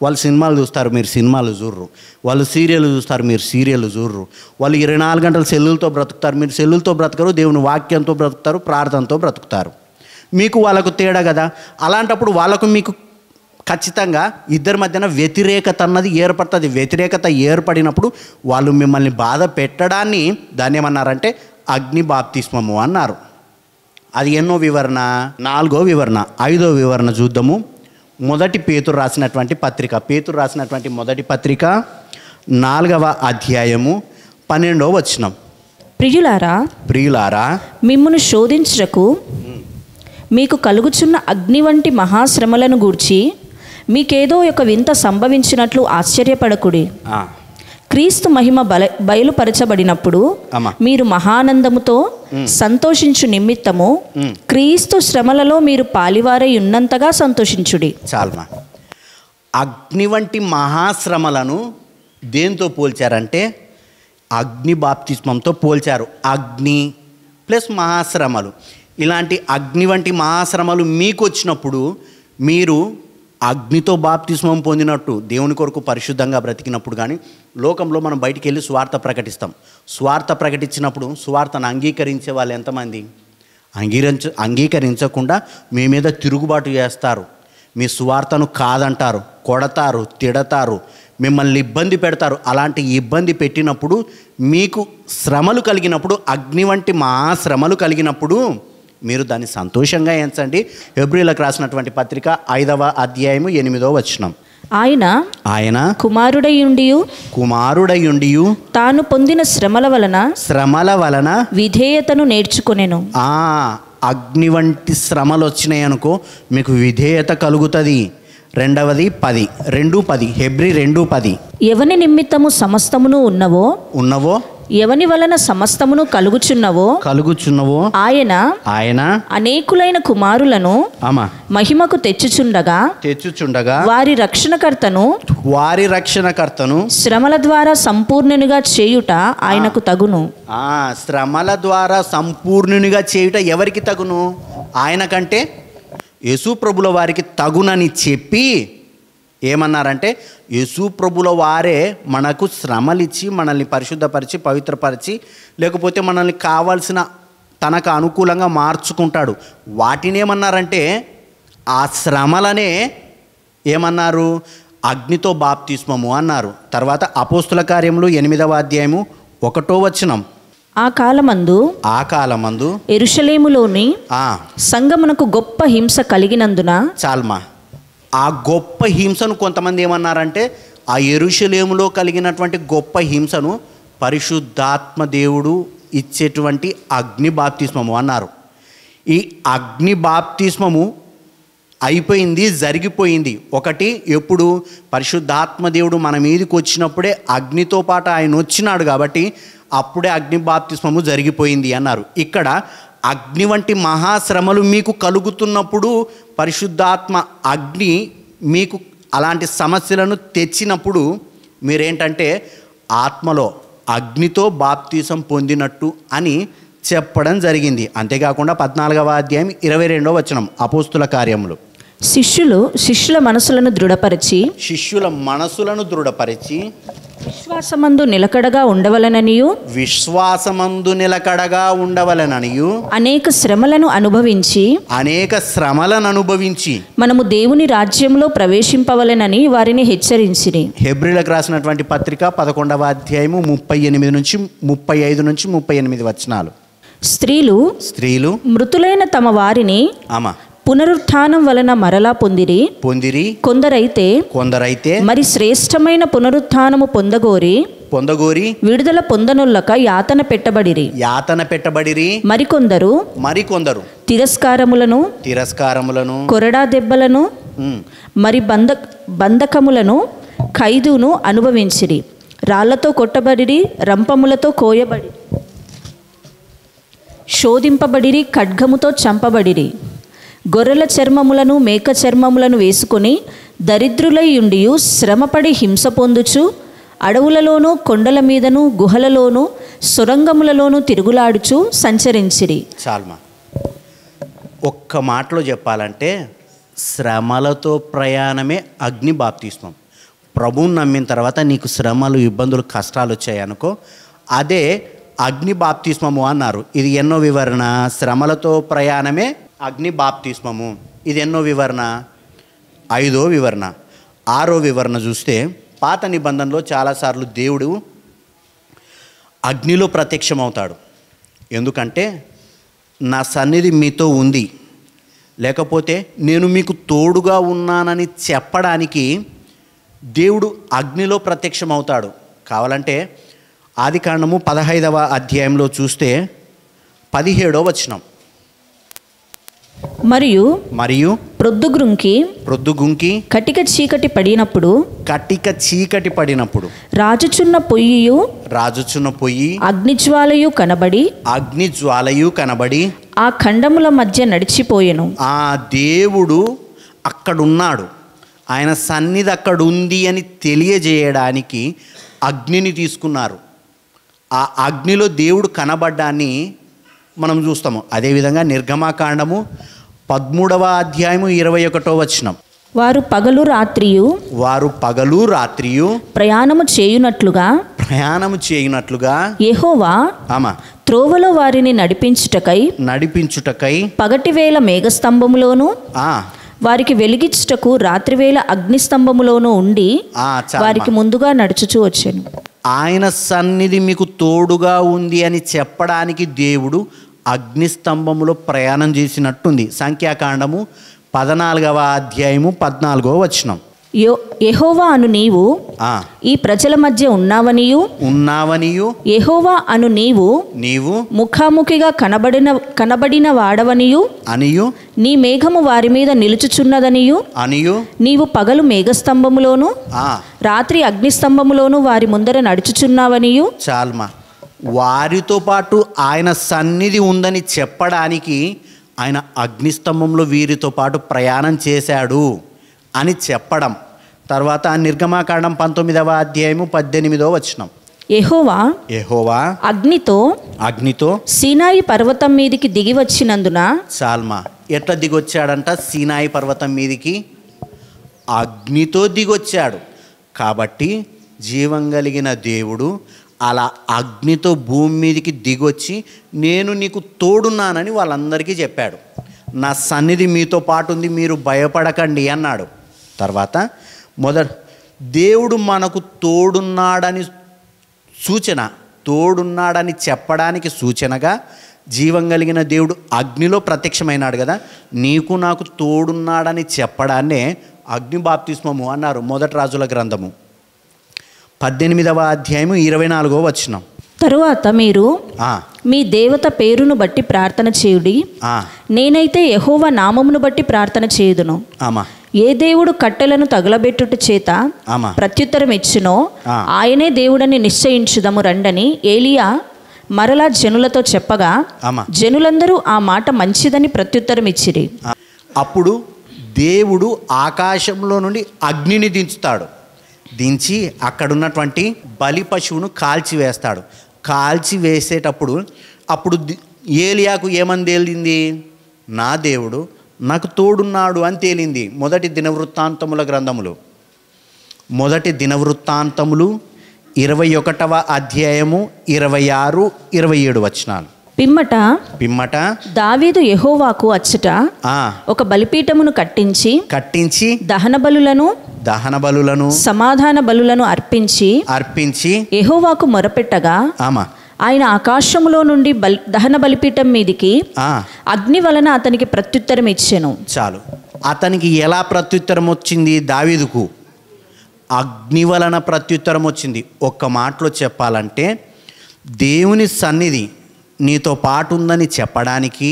[SPEAKER 1] వాళ్ళు సినిమాలు చూస్తారు, మీరు సినిమాలు చూడరు. వాళ్ళు సీరియల్ చూస్తారు, మీరు సీరియల్ చూడరు. వాళ్ళు 24 గంటలు సెల్లులతో బ్రతుకుతారు, మీరు సెల్లులతో బ్రతకరు. దేవుని వాక్యంతో బ్రతుకుతారు, ప్రార్థనతో బ్రతుకుతారు. మీకు వాళ్ళకు తేడా కదా. అలాంటప్పుడు వాళ్ళకు మీకు ఖచ్చితంగా ఇద్దరి మధ్యన వ్యతిరేకత అన్నది ఏర్పడుతుంది. వ్యతిరేకత ఏర్పడినప్పుడు వాళ్ళు మిమ్మల్ని బాధ పెట్టడాన్ని దాన్ని ఏమన్నారంటే అగ్ని బాప్తిస్మము అన్నారు. అది ఎన్నో వివరణ? 4వ వివరణ. 5వ వివరణ చూద్దాము. మొదటి పేతురు రాసినటువంటి పత్రిక, పేతురు రాసినటువంటి మొదటి పత్రిక 4వ అధ్యాయము 12వ వచనం. ప్రియులారా
[SPEAKER 2] మిమ్మును శోధించుటకు మీకు కలుగుచున్న అగ్ని వంటి మహాశ్రమలను గూర్చి మీకేదో ఒక వింత సంభవించినట్లు ఆశ్చర్యపడకుడి. క్రీస్తు మహిమ బయలుపరచబడినప్పుడు మీరు మహానందముతో సంతోషించు నిమిత్తము క్రీస్తు శ్రమలలో మీరు పాలివారై ఉన్నంతగా సంతోషించుడి.
[SPEAKER 1] చాలమా. అగ్ని వంటి మహాశ్రమలను దేంతో పోల్చారంటే అగ్ని బాప్తిస్మంతో పోల్చారు. అగ్ని ప్లస్ మహాశ్రమలు. ఇలాంటి అగ్ని వంటి మహాశ్రమలు మీకు వచ్చినప్పుడు మీరు అగ్నితో బాప్తిస్మం పొందినట్టు దేవుని కొరకు పరిశుద్ధంగా బ్రతికినప్పుడు కానీ లోకంలో మనం బయటికి వెళ్ళి సువార్త ప్రకటిస్తాం. సువార్త ప్రకటించినప్పుడు సువార్తను అంగీకరించే వాళ్ళు ఎంతమంది? అంగీకరించకుండా మీ మీద తిరుగుబాటు చేస్తారు, మీ సువార్తను కాదంటారు, కొడతారు, తిడతారు, మిమ్మల్ని ఇబ్బంది పెడతారు. అలాంటి ఇబ్బంది పెట్టినప్పుడు మీకు శ్రమలు కలిగినప్పుడు, అగ్ని వంటి మహాశ్రమలు కలిగినప్పుడు మీరు దాన్ని సంతోషంగా ఎంచండి. హెబ్రీయులకు రాసినటువంటి పత్రిక 5వ అధ్యాయము 8వ వచనం. ఆయన కుమారుడయుండియు తాను పొందిన శ్రమల వలన
[SPEAKER 2] విధేయతను నేర్చుకొనెను.
[SPEAKER 1] అగ్ని వంటి శ్రమలు వచ్చినాయి అనుకో మీకు విధేయత కలుగుతుంది. రెండవది 10, 2:10, హెబ్రీ 2:10.
[SPEAKER 2] ఎవని నిమిత్తము సమస్తమును ఉన్నవో ఎవని వలన సమస్తమును కలుగుచున్నవో ఆయన అనేకులైన కుమారులను మహిమకు తెచ్చుచుండగా వారి రక్షణకర్తను శ్రమల ద్వారా సంపూర్ణునిగా చేయుట ఆయనకు తగును.
[SPEAKER 1] శ్రమల ద్వారా సంపూర్ణునిగా చేయుట ఎవరికి తగును? ఆయనకంటే యేసు ప్రభుల వారికి తగునని చెప్పి ఏమన్నారంటే, యేసు ప్రభుల వారే మనకు శ్రమలిచ్చి మనల్ని పరిశుద్ధపరిచి పవిత్రపరిచి లేకపోతే మనల్ని కావాల్సిన తనకు అనుకూలంగా మార్చుకుంటాడు. వాటినేమన్నారంటే ఆ శ్రమలనే ఏమన్నారు? అగ్నితో బాప్తిస్మము అన్నారు. తర్వాత అపోస్తుల కార్యములు 8వ అధ్యాయము 1వ వచనం.
[SPEAKER 2] ఆ కాలమందు యెరూషలేములోని సంఘమునకు గొప్ప హింస కలిగినందున
[SPEAKER 1] చాల్మా ఆ గొప్ప హింసను కొంతమంది ఏమన్నారంటే ఆ యెరూషలేములో కలిగినటువంటి గొప్ప హింసను పరిశుద్ధాత్మ దేవుడు ఇచ్చేటువంటి అగ్ని బాప్తిస్మము అన్నారు. ఈ అగ్ని బాప్తిస్మము అయిపోయింది, జరిగిపోయింది. ఒకటి ఎప్పుడు? పరిశుద్ధాత్మ దేవుడు మన మీదకి వచ్చినప్పుడే అగ్నితో పాటు ఆయన వచ్చినాడు కాబట్టి అప్పుడే అగ్ని బాప్తిస్మము జరిగిపోయింది అన్నారు. ఇక్కడ అగ్ని వంటి మహాశ్రమలు మీకు కలుగుతున్నప్పుడు పరిశుద్ధాత్మ అగ్ని మీకు అలాంటి సమస్యలను తెచ్చినప్పుడు మీరేంటంటే ఆత్మలో అగ్నితో బాప్తిసం పొందినట్టు అని చెప్పడం జరిగింది. అంతేకాకుండా 14వ అధ్యాయం 22వ వచనం అపోస్తుల కార్యములు.
[SPEAKER 2] శిష్యుల మనసులను దృఢపరిచి విశ్వాసమందు నిలకడగా ఉండవలెననియు అనేక శ్రమలను అనుభవించి మనము దేవుని రాజ్యంలో ప్రవేశింపవలెనని వారిని హెచ్చరించిరి.
[SPEAKER 1] హెబ్రీలకు రాసినటువంటి పత్రిక 11వ అధ్యాయము 38 నుంచి 35 నుంచి 38 వచనాలు.
[SPEAKER 2] స్త్రీలు మృతులైన తమ వారిని పునరుత్థానం వలన మరలా పొందిరి. కొందరైతే మరి శ్రేష్టమైన పునరుత్థానము పొందగోరి విడుదల పొందనుల్లక యాతన పెట్టబడిరి. మరికొందరు తిరస్కారములను కొరడా దెబ్బలను మరి బంధకములను ఖైదును అనుభవించిరి. రాళ్లతో కొట్టబడిరి, రంపములతో కోయబడి, శోధింపబడిరి, ఖడ్గముతో చంపబడిరి. గొర్రెల చర్మములను మేక చర్మములను వేసుకొని దరిద్రులైయుండియు శ్రమపడి హింస పొందుచు అడవులలోనూ కొండల మీదను గుహలలోనూ సొరంగములలోనూ తిరుగులాడుచు సంచరించిరి.
[SPEAKER 1] చాల్మా ఒక్క మాటలో చెప్పాలంటే శ్రమలతో ప్రయాణమే అగ్ని బాప్తిస్మం. ప్రభువుని నమ్మిన తర్వాత నీకు శ్రమలు, ఇబ్బందులు, కష్టాలు వచ్చాయనుకో అదే అగ్ని బాప్తిస్మము అన్నారు. ఇది ఎన్నో వివరణ? శ్రమలతో ప్రయాణమే అగ్ని బాప్తిస్మము. ఇది ఎన్నో వివరణ? 5వ వివరణ. 6వ వివరణ చూస్తే పాత నిబంధనలో చాలాసార్లు దేవుడు అగ్నిలో ప్రత్యక్షమవుతాడు. ఎందుకంటే నా సన్నిధి మీతో ఉంది, లేకపోతే నేను మీకు తోడుగా ఉన్నానని చెప్పడానికి దేవుడు అగ్నిలో ప్రత్యక్షమవుతాడు. కావాలంటే ఆదికాండము 15వ అధ్యాయంలో చూస్తే 17వ వచనం.
[SPEAKER 2] మరియు ప్రొద్దుగుంకి కటిక చీకటి పడినప్పుడు రాజుచున్న పొయ్యి అగ్నిజ్వాలయు కనబడి ఆ ఖండముల మధ్య నడిచిపోయెను.
[SPEAKER 1] ఆ దేవుడు అక్కడున్నాడు, ఆయన సన్నిధి అక్కడుంది అని తెలియజేయడానికి అగ్నిని తీసుకున్నారు. ఆ అగ్నిలో దేవుడు కనబడ్డాన్ని మనం చూస్తాము. అదేవిధంగా నిర్గమాకాండము 13వ అధ్యాయము 21వ వచనం.
[SPEAKER 2] వారు పగలు రాత్రియు ప్రయాణము చేయునట్లుగా యెహోవా త్రోవలో వారిని నడిపించుటకై పగటివేళ మేఘస్తంభములోను వారికి వెలిగించుటకు రాత్రివేళ అగ్నిస్తంభములోను ఉండి వారికి ముందుగా నడుచుచూ వచ్చాను.
[SPEAKER 1] ఆయన సన్నిధి మీకు తోడుగా ఉంది అని చెప్పడానికి దేవుడు అగ్నిస్తంభములో ప్రయాణం చేసినట్టుంది. సంఖ్యాకాండము 14వ అధ్యాయము 14వ వచనం.
[SPEAKER 2] యెహోవా అను నీవు
[SPEAKER 1] ఆ,
[SPEAKER 2] ఈ ప్రజల మధ్య
[SPEAKER 1] ఉన్నావనియు
[SPEAKER 2] యెహోవా అను
[SPEAKER 1] నీవు
[SPEAKER 2] ముఖాముఖిగా కనబడిన వాడవనియు
[SPEAKER 1] అనియు
[SPEAKER 2] నీ మేఘము వారి మీద నిలుచుచున్నదనియు నీవు పగలు మేఘస్తంభములోను రాత్రి అగ్నిస్తంభములోను వారి ముందర నడుచుచున్నావనియు.
[SPEAKER 1] చాల్మా, వారితో పాటు ఆయన సన్నిధి ఉందని చెప్పడానికి ఆయన అగ్నిస్తంభంలో వీరితో పాటు ప్రయాణం చేశాడు అని చెప్పడం. తర్వాత నిర్గమాకాండం 19వ అధ్యాయము 18వ వచనం. యెహోవా అగ్నితో
[SPEAKER 2] సీనాయి పర్వతం మీదికి దిగి వచ్చినందున.
[SPEAKER 1] సాల్మా, ఎట్లా దిగొచ్చాడంట? సీనాయి పర్వతం మీదికి అగ్నితో దిగొచ్చాడు. కాబట్టి జీవం కలిగిన దేవుడు అలా అగ్నితో భూమి మీదకి దిగొచ్చి నేను నీకు తోడున్నానని వాళ్ళందరికీ చెప్పాడు. నా సన్నిధి మీతో పాటు ఉంది, మీరు భయపడకండి అన్నాడు. తర్వాత దేవుడు మనకు తోడున్నాడని చెప్పడానికి సూచనగా జీవం కలిగిన దేవుడు అగ్నిలో ప్రత్యక్షమైనాడు కదా. నీకు నాకు తోడున్నాడని చెప్పడాన్నే అగ్ని బాప్తిస్మము అన్నారు. మొదటి రాజుల గ్రంథము 18వ అధ్యాయము 24వ వచనం.
[SPEAKER 2] తరువాత మీరు మీ దేవత పేరును బట్టి ప్రార్థన చేయుడి, నేనైతే యెహోవా నామమును బట్టి ప్రార్థన చేయుదును. ఏ దేవుడు కట్టెలను తగలబెట్టుట చేత ప్రత్యుత్తరం ఇచ్చునో ఆయనే దేవుడని నిశ్చయించుదము రండని ఏలియా మరలా జనులతో చెప్పగా జనులందరూ ఆ మాట మంచిదని ప్రత్యుత్తరం ఇచ్చిరి.
[SPEAKER 1] అప్పుడు దేవుడు ఆకాశంలో నుండి అగ్నిని దించుతాడు. దించి అక్కడున్నటువంటి బలి పశువును కాల్చివేస్తాడు. కాల్చివేసేటప్పుడు ఏలియాకు ఏమని తేలింది? నా దేవుడు నాకు తోడున్నాడు అని తేలింది. మొదటి దినవృత్తాంతముల గ్రంథములు 21వ అధ్యాయము 26, 27 వచనాలు.
[SPEAKER 2] పిమ్మట దావీదు యెహోవాకు అచ్చట ఒక బలిపీఠమును కట్టించి దహన బలులను సమాధాన బలులను అర్పించి యెహోవాకు మొరపెట్టగా ఆయన ఆకాశములో నుండి దహన బలిపీఠం మీదికి అగ్ని వలన అతనికి ప్రత్యుత్తరం ఇచ్చెను.
[SPEAKER 1] చాలు. అతనికి ఎలా ప్రత్యుత్తరం వచ్చింది? దావీదుకు అగ్ని వలన ప్రత్యుత్తరం వచ్చింది. ఒక్క మాటలో చెప్పాలంటే దేవుని సన్నిధి నీతో పాటు ఉందని చెప్పడానికి,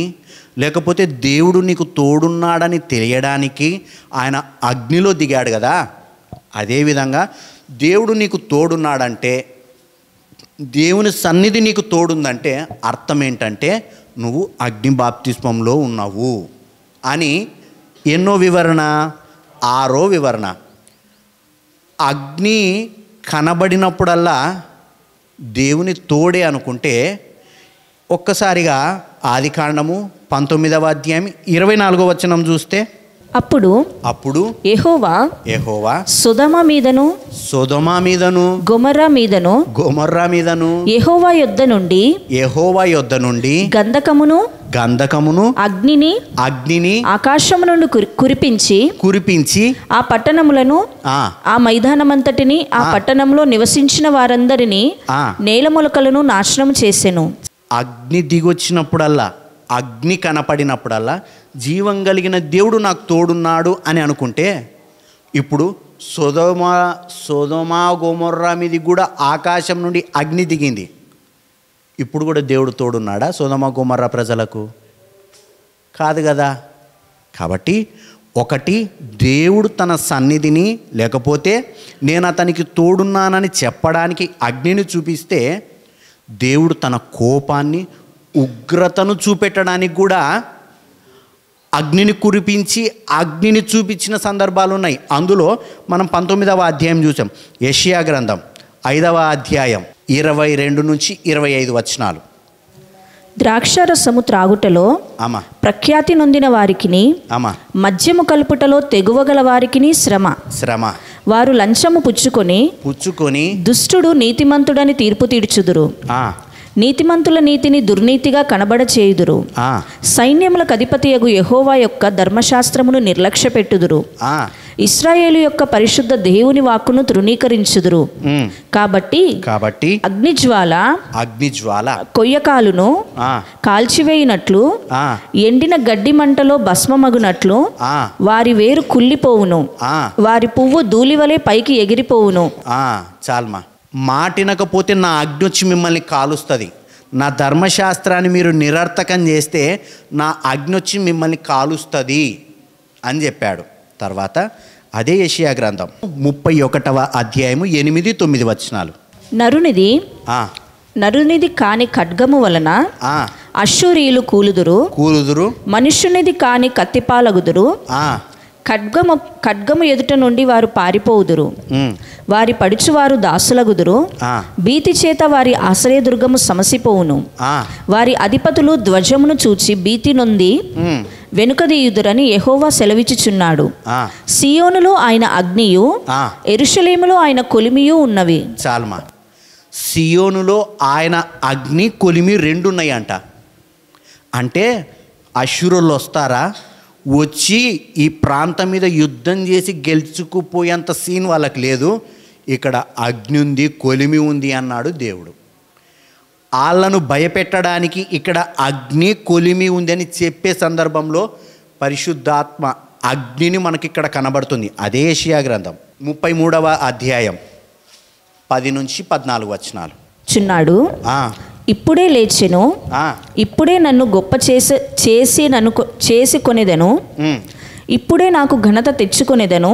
[SPEAKER 1] లేకపోతే దేవుడు నీకు తోడున్నాడని తెలియడానికి ఆయన అగ్నిలో దిగాడు కదా. అదేవిధంగా దేవుడు నీకు తోడున్నాడంటే, దేవుని సన్నిధి నీకు తోడుందంటే అర్థం ఏంటంటే నువ్వు అగ్ని బాప్తిస్మంలో ఉన్నావు అని. ఎన్నో వివరణ? 6వ వివరణ. అగ్ని కనబడినప్పుడల్లా దేవుని తోడే అనుకుంటే ఒక్కసారిగా ఆదికాండము 19వ అధ్యాయం 24వ వచనం చూస్తే
[SPEAKER 2] అప్పుడు యెహోవా సొదొమ మీదను గొమొర్రా మీదను యెహోవా యొద్ద నుండి గంధకమును అగ్నిని ఆకాశము నుండి కురిపించి ఆ పట్టణములను ఆ మైదానమంతటిని ఆ పట్టణంలో నివసించిన వారందరినీ నేలమొలకలను నాశనం చేసెను.
[SPEAKER 1] అగ్ని దిగొచ్చినప్పుడల్లా, అగ్ని కనపడినప్పుడల్లా జీవం కలిగిన దేవుడు నాకు తోడున్నాడు అని అనుకుంటే, ఇప్పుడు సొదొమ గొమొర్రా మీది కూడా ఆకాశం నుండి అగ్ని దిగింది. ఇప్పుడు కూడా దేవుడు తోడున్నాడా సొదొమ గొమొర్రా ప్రజలకు? కాదు కదా. కాబట్టి ఒకటి, దేవుడు తన సన్నిధిని, లేకపోతే నేను అతనికి తోడున్నానని చెప్పడానికి అగ్నిని చూపిస్తే, దేవుడు తన కోపాన్ని, ఉగ్రతను చూపెట్టడానికి కూడా అగ్నిని కురిపించి అగ్నిని చూపించిన సందర్భాలు ఉన్నాయి. అందులో మనం 19వ అధ్యాయం చూసాం. యెషయా గ్రంథం 5వ అధ్యాయం 22 నుంచి 25 వచనాలు.
[SPEAKER 2] ద్రాక్షారసము త్రాగుటలో ప్రఖ్యాతి నొందిన వారికిని, మద్యము కలుపుటలో తెగువగల వారికిని శ్రమ. వారు లంచము పుచ్చుకొని దుష్టుడు నీతిమంతుడని తీర్పు తీర్చుదురు. నీతిమంతుల నీతిని దుర్నీతిగా కనబడ చేయుదురు. సైన్యములకు అధిపతియగు యెహోవా యొక్క ధర్మశాస్త్రమును నిర్లక్ష్య పెట్టుదురు. ఇశ్రాయేలు యొక్క పరిశుద్ధ దేవుని వాక్కును తృణీకరించుదురు. కాబట్టి అగ్నిజ్వాల కొయ్యకాలును కాల్చివేయునట్లు ఎండిన గడ్డి మంటలో భస్మమగునట్లు వారి వేరు కుళ్ళిపోవును, వారి పువ్వు ధూళివలే పైకి ఎగిరిపోవును.
[SPEAKER 1] చాల్మా, మాటినకపోతే నా అగ్ని వచ్చి మిమ్మల్ని కాలుస్తుంది. నా ధర్మశాస్త్రాన్ని మీరు నిరర్థకం చేస్తే నా అగ్ని వచ్చి మిమ్మల్ని కాలుస్తుంది అని చెప్పాడు. తర్వాత అదే యెషయా గ్రంథం 31వ అధ్యాయము 8-9 వచనాలు.
[SPEAKER 2] నరునిది కాని ఖడ్గము వలన అశ్షూరీయులు కూలుదురు, మనుష్యునిది కాని కత్తిపాలగుదురు. ఖడ్గము ఎదుట నుండి వారు పారిపోవుదురు, వారి పడుచువారు దాసులగుదురు. భీతి చేత వారి ఆశ్రయదుర్గము సమసిపోవును, వారి అధిపతులు ధ్వజమును చూచి భీతి నొంది వెనుకదీయుదురని యెహోవా సెలవిచ్చుచున్నాడు. సియోనులో ఆయన అగ్నియు, యెరూషలేములో ఆయన కొలిమియు ఉన్నవి.
[SPEAKER 1] చాల్మా, సియోనులో ఆయన అగ్ని కొలిమి 2 ఉన్నాయంట. అంటే అశ్షూరులు వస్తారా, వచ్చి ఈ ప్రాంతం మీద యుద్ధం చేసి గెలుచుకుపోయేంత సీన్ వాళ్ళకి లేదు. ఇక్కడ అగ్ని ఉంది, కొలిమి ఉంది అన్నాడు దేవుడు. వాళ్ళను భయపెట్టడానికి ఇక్కడ అగ్ని కొలిమి ఉంది అని చెప్పే సందర్భంలో పరిశుద్ధాత్మ అగ్నిని మనకిక్కడ కనబడుతుంది. అదే యెషయా గ్రంథం 33వ అధ్యాయం 10-14 వచనాలు.
[SPEAKER 2] చున్నాడు, ఇప్పుడే లేచెను, ఇప్పుడే నన్ను గొప్ప చేసి కొనేదను, ఇప్పుడే నాకు ఘనత తెచ్చుకొనేదను.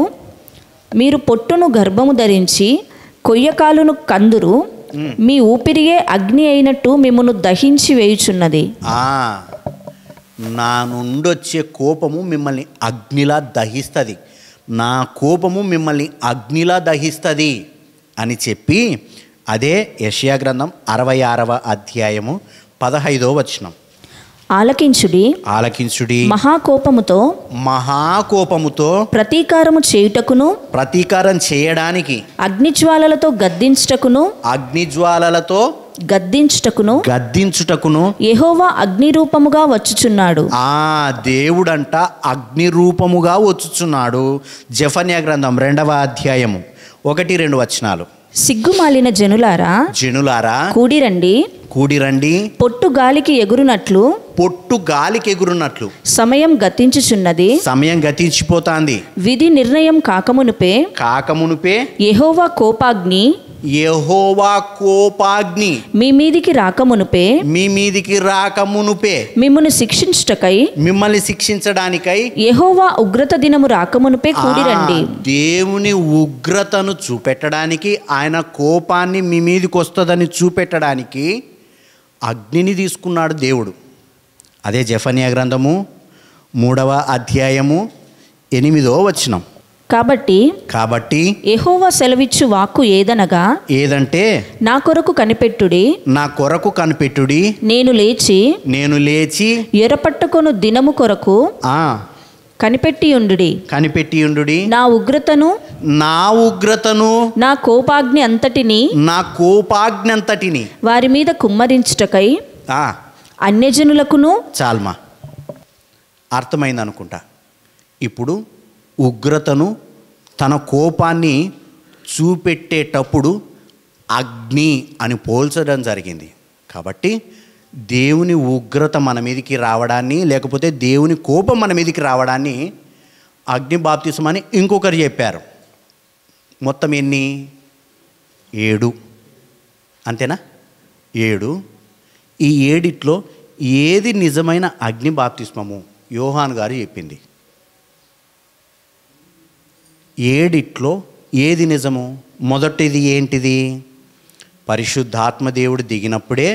[SPEAKER 2] మీరు పొట్టును గర్భము ధరించి కొయ్యకాలును కందురు, మీ ఊపిరియే అగ్ని అయినట్టు మిమ్మను దహించి వేయుచున్నది.
[SPEAKER 1] నా నుండి వచ్చే కోపము మిమ్మల్ని అగ్నిలా దహిస్తుంది, నా కోపము మిమ్మల్ని అగ్నిలా దహిస్తుంది అని చెప్పి అదే యెషయా గ్రంథం 66వ అధ్యాయము 15వ వచనం. ఆలకించుడి మహాకోపముతో ప్రతీకారం చేయడానికి
[SPEAKER 2] అగ్నిజ్వాలలతో గద్దించుటకును యెహోవా అగ్ని రూపముగా వచ్చుచున్నాడు.
[SPEAKER 1] దేవుడంట అగ్ని రూపముగా వచ్చుచున్నాడు. జెఫన్యా గ్రంథం 2వ అధ్యాయము 1-2 వచనాలు.
[SPEAKER 2] సిగ్గుమాలిన జనులారా కూడిరండి, పొట్టు గాలికి ఎగురునట్లు సమయం గతించిపోతాంది. విధి నిర్ణయం కాకమునుపే యెహోవా కోపాగ్ని మీ మీదికి రాకమునుపే మిమ్మల్ని శిక్షించడానికై యెహోవా ఉగ్రత దినము రాకమునుపే కూడిరండి.
[SPEAKER 1] దేవుని ఉగ్రతను చూపెట్టడానికి, ఆయన కోపాన్ని మీ మీదికి వస్తుందని చూపెట్టడానికి అగ్నిని తీసుకున్నాడు దేవుడు. అదే జెఫన్యా గ్రంథము 3వ అధ్యాయము 8వ వచనం.
[SPEAKER 2] కాబట్టి యెహోవా సెలవిచ్చు వాక్కు ఏదంటే నా కొరకు కనిపెట్టుడి, నేను లేచి ఎరపట్టుకొను దినము కొరకు కనిపెట్టియుండుడి. నా ఉగ్రతను నా కోపాగ్ని అంతటిని వారి మీద కుమ్మరించుటకై అన్యజనులకును.
[SPEAKER 1] చాల్మా, అర్థమైంది అనుకుంటా. ఇప్పుడు ఉగ్రతను, తన కోపాన్ని చూపెట్టేటప్పుడు అగ్ని అని పోల్చడం జరిగింది. కాబట్టి దేవుని ఉగ్రత మన మీదకి రావడాన్ని, లేకపోతే దేవుని కోపం మన మీదకి రావడాన్ని అగ్ని బాప్తిసం అని ఇంకొకరు చెప్పారు. మొత్తం ఎన్ని? 7. అంతేనా? 7. ఈ 7 ఏది నిజమైన అగ్ని బాప్తిస్మము? యోహాన్ గారు చెప్పింది. 7 ఏది నిజము? మొదటిది ఏంటిది? పరిశుద్ధాత్మ దేవుడు దిగినప్పుడే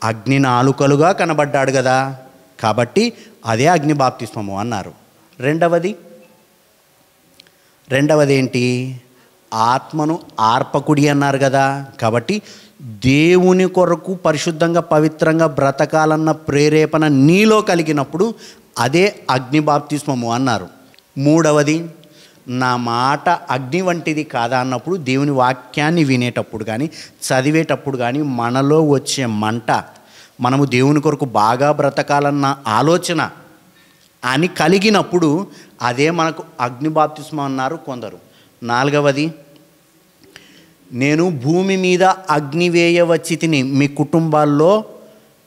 [SPEAKER 1] అగ్ని నాలుకలుగా కనబడ్డాడు కదా, కాబట్టి అదే అగ్ని బాప్తిస్మము అన్నారు. రెండవది ఏంటి? ఆత్మను ఆర్పకుడి అన్నారు కదా, కాబట్టి దేవుని కొరకు పరిశుద్ధంగా పవిత్రంగా బ్రతకాలన్న ప్రేరేపణ నీలో కలిగినప్పుడు అదే అగ్ని బాప్తిస్మము అన్నారు. 3వది, నా మాట అగ్ని వంటిది కాదా అన్నప్పుడు దేవుని వాక్యాన్ని వినేటప్పుడు కానీ చదివేటప్పుడు కానీ మనలో వచ్చే మంట, మనము దేవుని కొరకు బాగా బ్రతకాలన్న ఆలోచన అని కలిగినప్పుడు అదే మనకు అగ్ని బాప్తిస్మం అన్నారు కొందరు. 4వది, నేను భూమి మీద అగ్ని వేయవచ్చి తిని. మీ కుటుంబాల్లో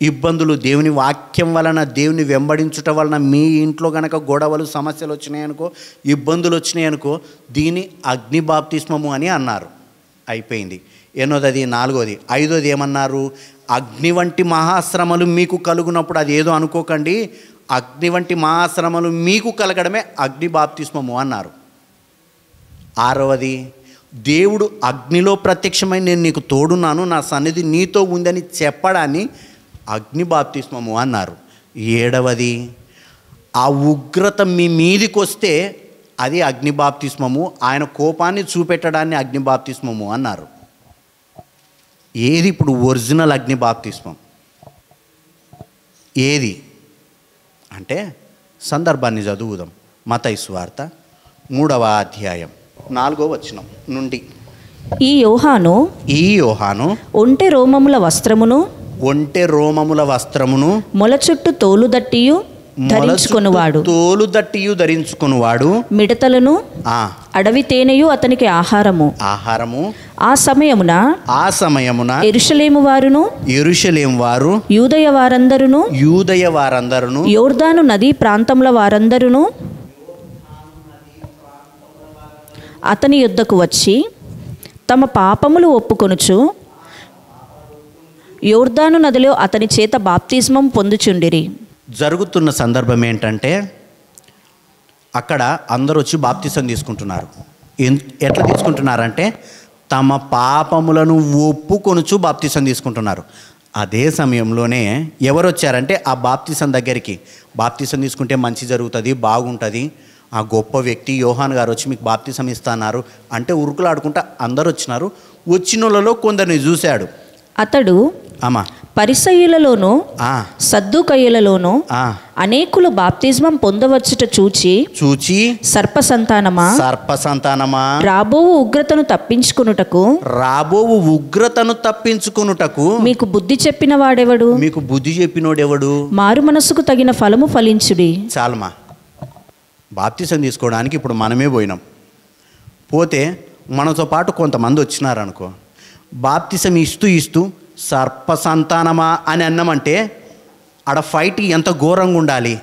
[SPEAKER 1] ఇబ్బందులు, దేవుని వాక్యం వలన, దేవుని వెంబడించుట వలన మీ ఇంట్లో కనుక గొడవలు, సమస్యలు వచ్చినాయనుకో, ఇబ్బందులు వచ్చినాయనుకో, దీని అగ్ని బాప్తిస్మము అని అన్నారు. అయిపోయింది. ఎన్నోది? 4వది. 5వది ఏమన్నారు? అగ్ని వంటి మహాశ్రమలు మీకు కలుగునప్పుడు, అది ఏదో అనుకోకండి, అగ్ని వంటి మహాశ్రమలు మీకు కలగడమే అగ్ని బాప్తిస్మము అన్నారు. 6వది, దేవుడు అగ్నిలో ప్రత్యక్షమై నేను నీకు తోడున్నాను, నా సన్నిధి నీతో ఉందని చెప్పడాన్ని అగ్ని బాప్తిస్మము అన్నారు. 7వది, ఆ ఉగ్రత మీ మీదికి వస్తే అది అగ్ని బాప్తిస్మము, ఆయన కోపాన్ని చూపెట్టడాన్ని అగ్ని బాప్తిస్మము అన్నారు. ఏది ఇప్పుడు ఒరిజినల్ అగ్ని బాప్తిస్మం? ఏది అంటే సందర్భాన్ని చదువుదాం. మత్తయి సువార్త 3వ అధ్యాయం 4వ వచనం నుండి.
[SPEAKER 2] ఈ యోహాను ఒంటె రోమముల వస్త్రమును మొల చుట్టూ తోలు దట్టియు ధరించుకొనువాడు, మిడతలను అడవి తేనెయు అతనికి ఆహారము. ఆ సమయమున యెరూషలేము వారు యూదయ వారందరును యోర్దాను నదీ ప్రాంతముల వారందరును అతని యొద్దకు వచ్చి తమ పాపములు ఒప్పుకొనుచు యోర్దాను నదిలో అతని చేత బాప్తిస్మం పొందుచుండిరి.
[SPEAKER 1] జరుగుతున్న సందర్భం ఏంటంటే, అక్కడ అందరూ వచ్చి బాప్తిసం తీసుకుంటున్నారు. ఎట్లా తీసుకుంటున్నారంటే, తమ పాపములను ఒప్పుకొనుచు బాప్తిసం తీసుకుంటున్నారు. అదే సమయంలోనే ఎవరు వచ్చారంటే, ఆ బాప్తిసం దగ్గరికి, బాప్తిసం తీసుకుంటే మంచి జరుగుతుంది, బాగుంటుంది, ఆ గొప్ప వ్యక్తి యోహాన్ గారు వచ్చి మీకు బాప్తిసం ఇస్తున్నారు అంటే ఉరుకులాడుకుంటా అందరు వచ్చినారు. వచ్చిన వాళ్ళలో కొందరిని చూశాడు.
[SPEAKER 2] అతడు పరిసయ్యులలోను సద్దూకయ్యులలోను అనేకులు బాప్తిస్మం పొందవచ్చుట చూచి సర్ప సంతానమా రాబోవు ఉగ్రతను తప్పించుకొనుటకు మీకు బుద్ధి చెప్పిన వాడెవడు?
[SPEAKER 1] మీకు బుద్ధి చెప్పినోడెవడు?
[SPEAKER 2] మారు మనసుకు తగిన ఫలము ఫలించుడి.
[SPEAKER 1] చాలమా, బాప్తిసం తీసుకోవడానికి ఇప్పుడు మనమే పోయినాం. పోతే మనతో పాటు కొంతమంది వచ్చినారనుకో, బాప్తిసం ఇస్తూ సర్ప సంతానమా అని అన్నామంటే ఆడ ఫైట్ ఎంత ఘోరంగా ఉండాలి.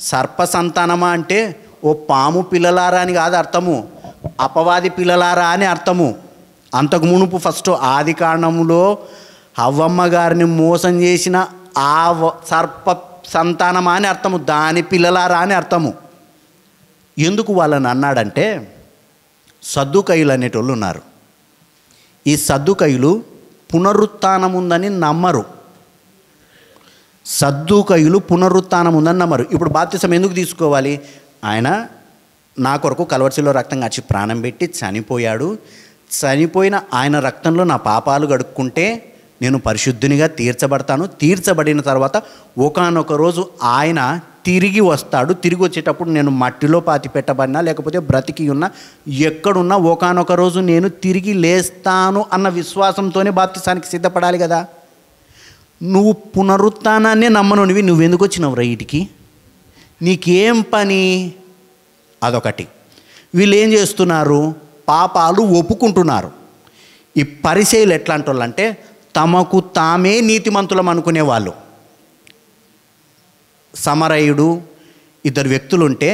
[SPEAKER 1] సర్ప సంతానమా అంటే ఓ పాము పిల్లలారా అని కాదు అర్థము, అపవాది పిల్లలారా అని అర్థము. అంతకు మునుపు ఫస్ట్ ఆది కాండములో హవ్వమ్మ గారిని మోసం చేసిన ఆ సర్ప సంతానమా అని అర్థము, దాని పిల్లలారా అని అర్థము. ఎందుకు వాళ్ళని అన్నాడంటే, సద్దుకయ్యులు అనేటోళ్ళు ఉన్నారు. ఈ సద్దుకయ్యులు పునరుత్థానం ఉందని నమ్మరు. ఇప్పుడు బాప్తిసం ఎందుకు తీసుకోవాలి? ఆయన నా కొరకు కల్వరిలో రక్తం కాచి ప్రాణం పెట్టి చనిపోయాడు. చనిపోయిన ఆయన రక్తంలో నా పాపాలు గడుక్కుంటే నేను పరిశుద్ధునిగా తీర్చబడతాను. తీర్చబడిన తర్వాత ఒకానొక రోజు ఆయన తిరిగి వస్తాడు. తిరిగి వచ్చేటప్పుడు నేను మట్టిలో పాతి పెట్టబడినా లేకపోతే బ్రతికి ఉన్నా ఎక్కడున్నా ఒకానొక రోజు నేను తిరిగి లేస్తాను అన్న విశ్వాసంతోనే బాప్తిసానికి సిద్ధపడాలి కదా. నువ్వు పునరుత్థానాన్నే నమ్మనునివి, నువ్వెందుకు వచ్చినావు రైటికి? నీకేం పని? అదొకటి. వీళ్ళు ఏం చేస్తున్నారు? పాపాలు ఒప్పుకుంటున్నారు. ఈ పరిసయ్యులు ఎట్లాంటి వాళ్ళు అంటే, తమకు తామే నీతిమంతులం అనుకునేవాళ్ళు. సమరయుడు, 2 వ్యక్తులుంటే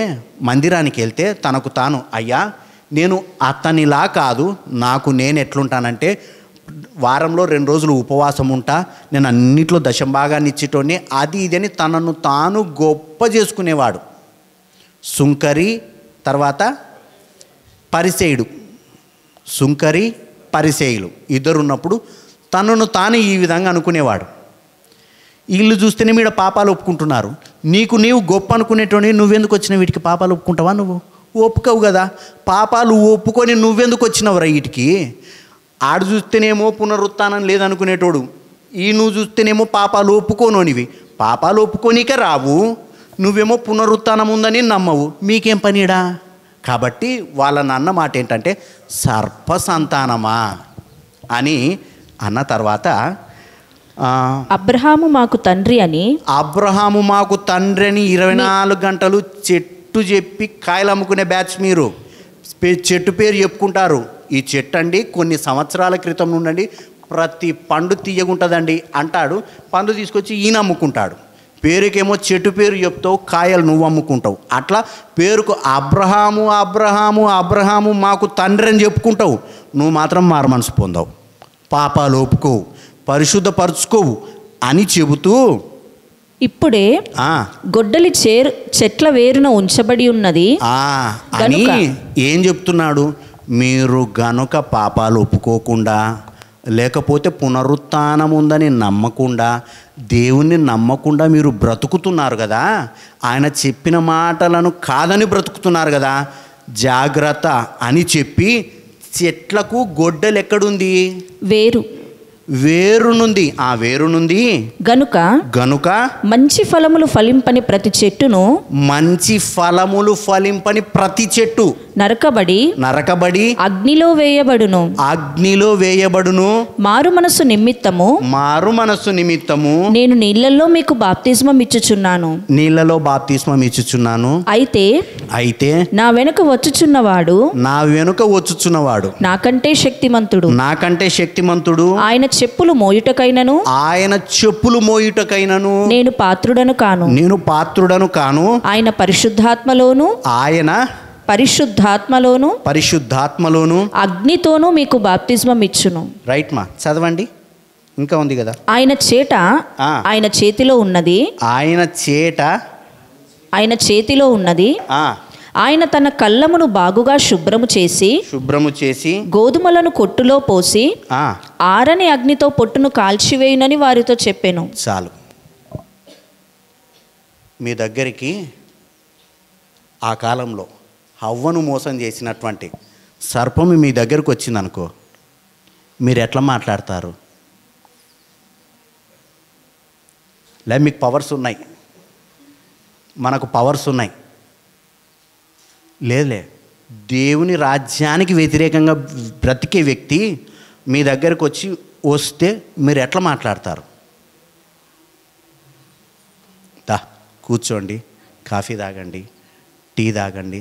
[SPEAKER 1] మందిరానికి వెళ్తే తనకు తాను, అయ్యా నేను అతనిలా కాదు, నాకు నేను ఎట్లుంటానంటే వారంలో 2 రోజులు ఉపవాసం ఉంటా, నేను అన్నిట్లో దశంభాగాన్ని ఇచ్చేటోని, అది ఇదని తనను తాను గొప్ప చేసుకునేవాడు. సుంకరి తర్వాత పరిసేయుడు, పరిసేయులు ఇద్దరు ఉన్నప్పుడు తనను తాను ఈ విధంగా అనుకునేవాడు. వీళ్ళు చూస్తేనే మీద పాపాలు ఒప్పుకుంటున్నారు. నీవు గొప్ప అనుకునేటోని నువ్వెందుకు వచ్చినావు వీటికి? పాపాలు ఒప్పుకుంటావా? నువ్వు ఒప్పుకోవు కదా. పాపాలు ఒప్పుకొని నువ్వెందుకు వచ్చినావు రా వీటికి? ఆడు చూస్తేనేమో పునరుత్థానం లేదనుకునేటోడు, నువ్వు చూస్తేనేమో పాపాలు ఒప్పుకోనోనివి. పాపాలు ఒప్పుకోనికే రావు, నువ్వేమో పునరుత్థానం ఉందని నమ్మవు. మీకేం పనిడా? కాబట్టి వాళ్ళ నాన్న మాట ఏంటంటే సర్ప సంతానమా అని అన్న తర్వాత, అబ్రహాము మాకు తండ్రి అని 24 గంటలు చెట్టు చెట్టు చెప్పి కాయలు అమ్ముకునే బ్యాచ్ మీరు. చెట్టు పేరు చెప్పుకుంటారు. ఈ చెట్టు అండి కొన్ని సంవత్సరాల క్రితం నుండి ప్రతి పండు తీయగుంటుందండి అంటాడు. పండు తీసుకొచ్చి ఈయన అమ్ముకుంటాడు. పేరుకేమో చెట్టు పేరు చెప్తావు, కాయలు నువ్వు అమ్ముకుంటావు. అట్లా పేరుకు అబ్రహాము అబ్రహాము అబ్రహాము మాకు తండ్రి అని చెప్పుకుంటావు. నువ్వు మాత్రం మారు మనసు పొందావు, పాపాలు ఒప్పుకోవు, పరిశుద్ధపరుచుకోవు అని చెబుతూ
[SPEAKER 2] ఇప్పుడే గొడ్డలి చెట్ల వేరున ఉంచబడి ఉన్నది
[SPEAKER 1] అని ఏం చెప్తున్నాడు? మీరు గనుక పాపాలు ఒప్పుకోకుండా, లేకపోతే పునరుత్థానం ఉందని నమ్మకుండా, దేవుణ్ణి నమ్మకుండా మీరు బ్రతుకుతున్నారు కదా, ఆయన చెప్పిన మాటలను కాదని బ్రతుకుతున్నారు కదా, జాగ్రత్త అని చెప్పి చెట్లకు గొడ్డలు ఎక్కడుంది? వేరునుంది. ఆ వేరునుంది గనుక
[SPEAKER 2] మంచి ఫలములు ఫలింపని ప్రతి చెట్టు నరకబడి అగ్నిలో వేయబడును. మారు మనస్సు నిమిత్తము నేను నీళ్ళలో మీకు బాప్తిస్మం ఇచ్చుచున్నాను. అయితే నా వెనుక వచ్చుచున్నవాడు నాకంటే శక్తిమంతుడు. ఆయన చెప్పులు మోయుటకైనను నేను పాత్రుడను కాను. ఆయన పరిశుద్ధాత్మలోను అగ్నితోను మీకు బాప్తిస్మం ఇచ్చును.
[SPEAKER 1] రైట్ మా చదవండి, ఇంకా ఉంది కదా.
[SPEAKER 2] ఆయన చేతిలో ఉన్నది. ఆయన తన కళ్ళమును బాగుగా శుభ్రము చేసి గోధుమలను కొట్టులో పోసి ఆరని అగ్నితో పొట్టును కాల్చివేయునని వారితో చెప్పెను.
[SPEAKER 1] చాలు. మీ దగ్గరికి ఆ కాలంలో హవ్వను మోసం చేసినటువంటి సర్పం మీ దగ్గరకు వచ్చిందనుకో, మీరు ఎట్లా మాట్లాడతారు? మీకు పవర్స్ ఉన్నాయి, మనకు పవర్స్ ఉన్నాయి. లేదులే, దేవుని రాజ్యానికి వ్యతిరేకంగా బ్రతికే వ్యక్తి మీ దగ్గరకు వస్తే మీరు ఎట్లా మాట్లాడతారు? కూర్చోండి, కాఫీ తాగండి, టీ తాగండి,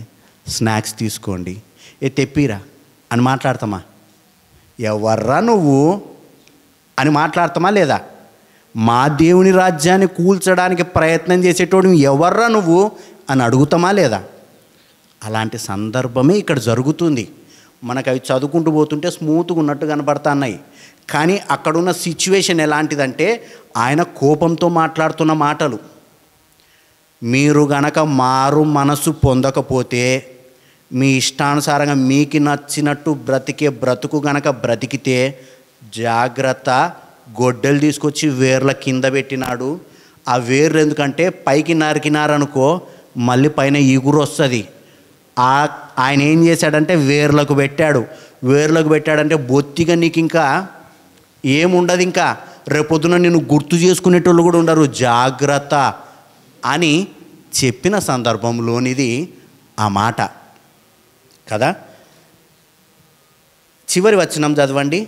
[SPEAKER 1] స్నాక్స్ తీసుకోండి, తెప్పిరా అని మాట్లాడతామా? ఎవర్రా నువ్వు అని మాట్లాడతామా లేదా? మా దేవుని రాజ్యాన్ని కూల్చడానికి ప్రయత్నం చేసేటోడు ఎవర్రా నువ్వు అని అడుగుతామా లేదా? అలాంటి సందర్భమే ఇక్కడ జరుగుతుంది. మనకు అవి చదువుకుంటూ పోతుంటే స్మూత్గా ఉన్నట్టు కనబడుతున్నాయి, కానీ అక్కడున్న సిచ్యువేషన్ ఎలాంటిదంటే ఆయన కోపంతో మాట్లాడుతున్న మాటలు. మీరు గనక మారు మనసు పొందకపోతే, మీ ఇష్టానుసారంగా మీకు నచ్చినట్టు బ్రతుకు గనక బ్రతికితే జాగ్రత్త. గొడ్డలు తీసుకొచ్చి వేర్ల కింద పెట్టినాడు. ఆ వేర్లు ఎందుకంటే పైకి నరికినారనుకో మళ్ళీ పైన ఇగురు వస్తుంది. ఆయన ఏం చేశాడంటే వేర్లకు పెట్టాడంటే బొత్తిగా నీకు ఇంకా ఏముండదు. ఇంకా రేపొద్దున నేను గుర్తు చేసుకునేటోళ్ళు కూడా ఉండరు. జాగ్రత్త అని చెప్పిన సందర్భంలోనిది ఆ మాట కదా. చివరి వచనం చదవండి.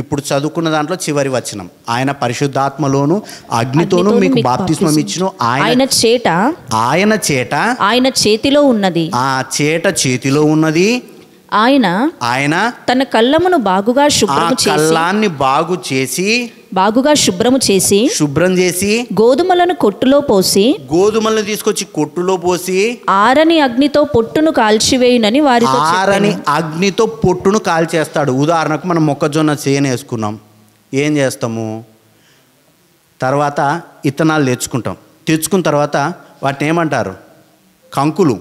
[SPEAKER 1] ఇప్పుడు చదువుకున్న దాంట్లో చివరి వచనం, ఆయన పరిశుద్ధాత్మలోను అగ్నితోను మీకు బాప్తిస్మం ఇచ్చును. ఆయన చేతిలో ఉన్నది. ఆ చేతిలో ఉన్నది. ఆయన తన కళ్ళమును బాగుగా శుభ్రము చేసి గోధుమలను తీసుకొచ్చి కొట్టులో పోసి ఆరని అగ్నితో పొట్టును కాల్చివేయునని వారితో కాల్చేస్తాడు. ఉదాహరణకు మనం మొక్కజొన్న చేను వేసుకున్నాం, ఏం చేస్తాము? తర్వాత ఇత్తనాలు తెచ్చుకున్న తర్వాత వాటిని ఏమంటారు? కంకులు.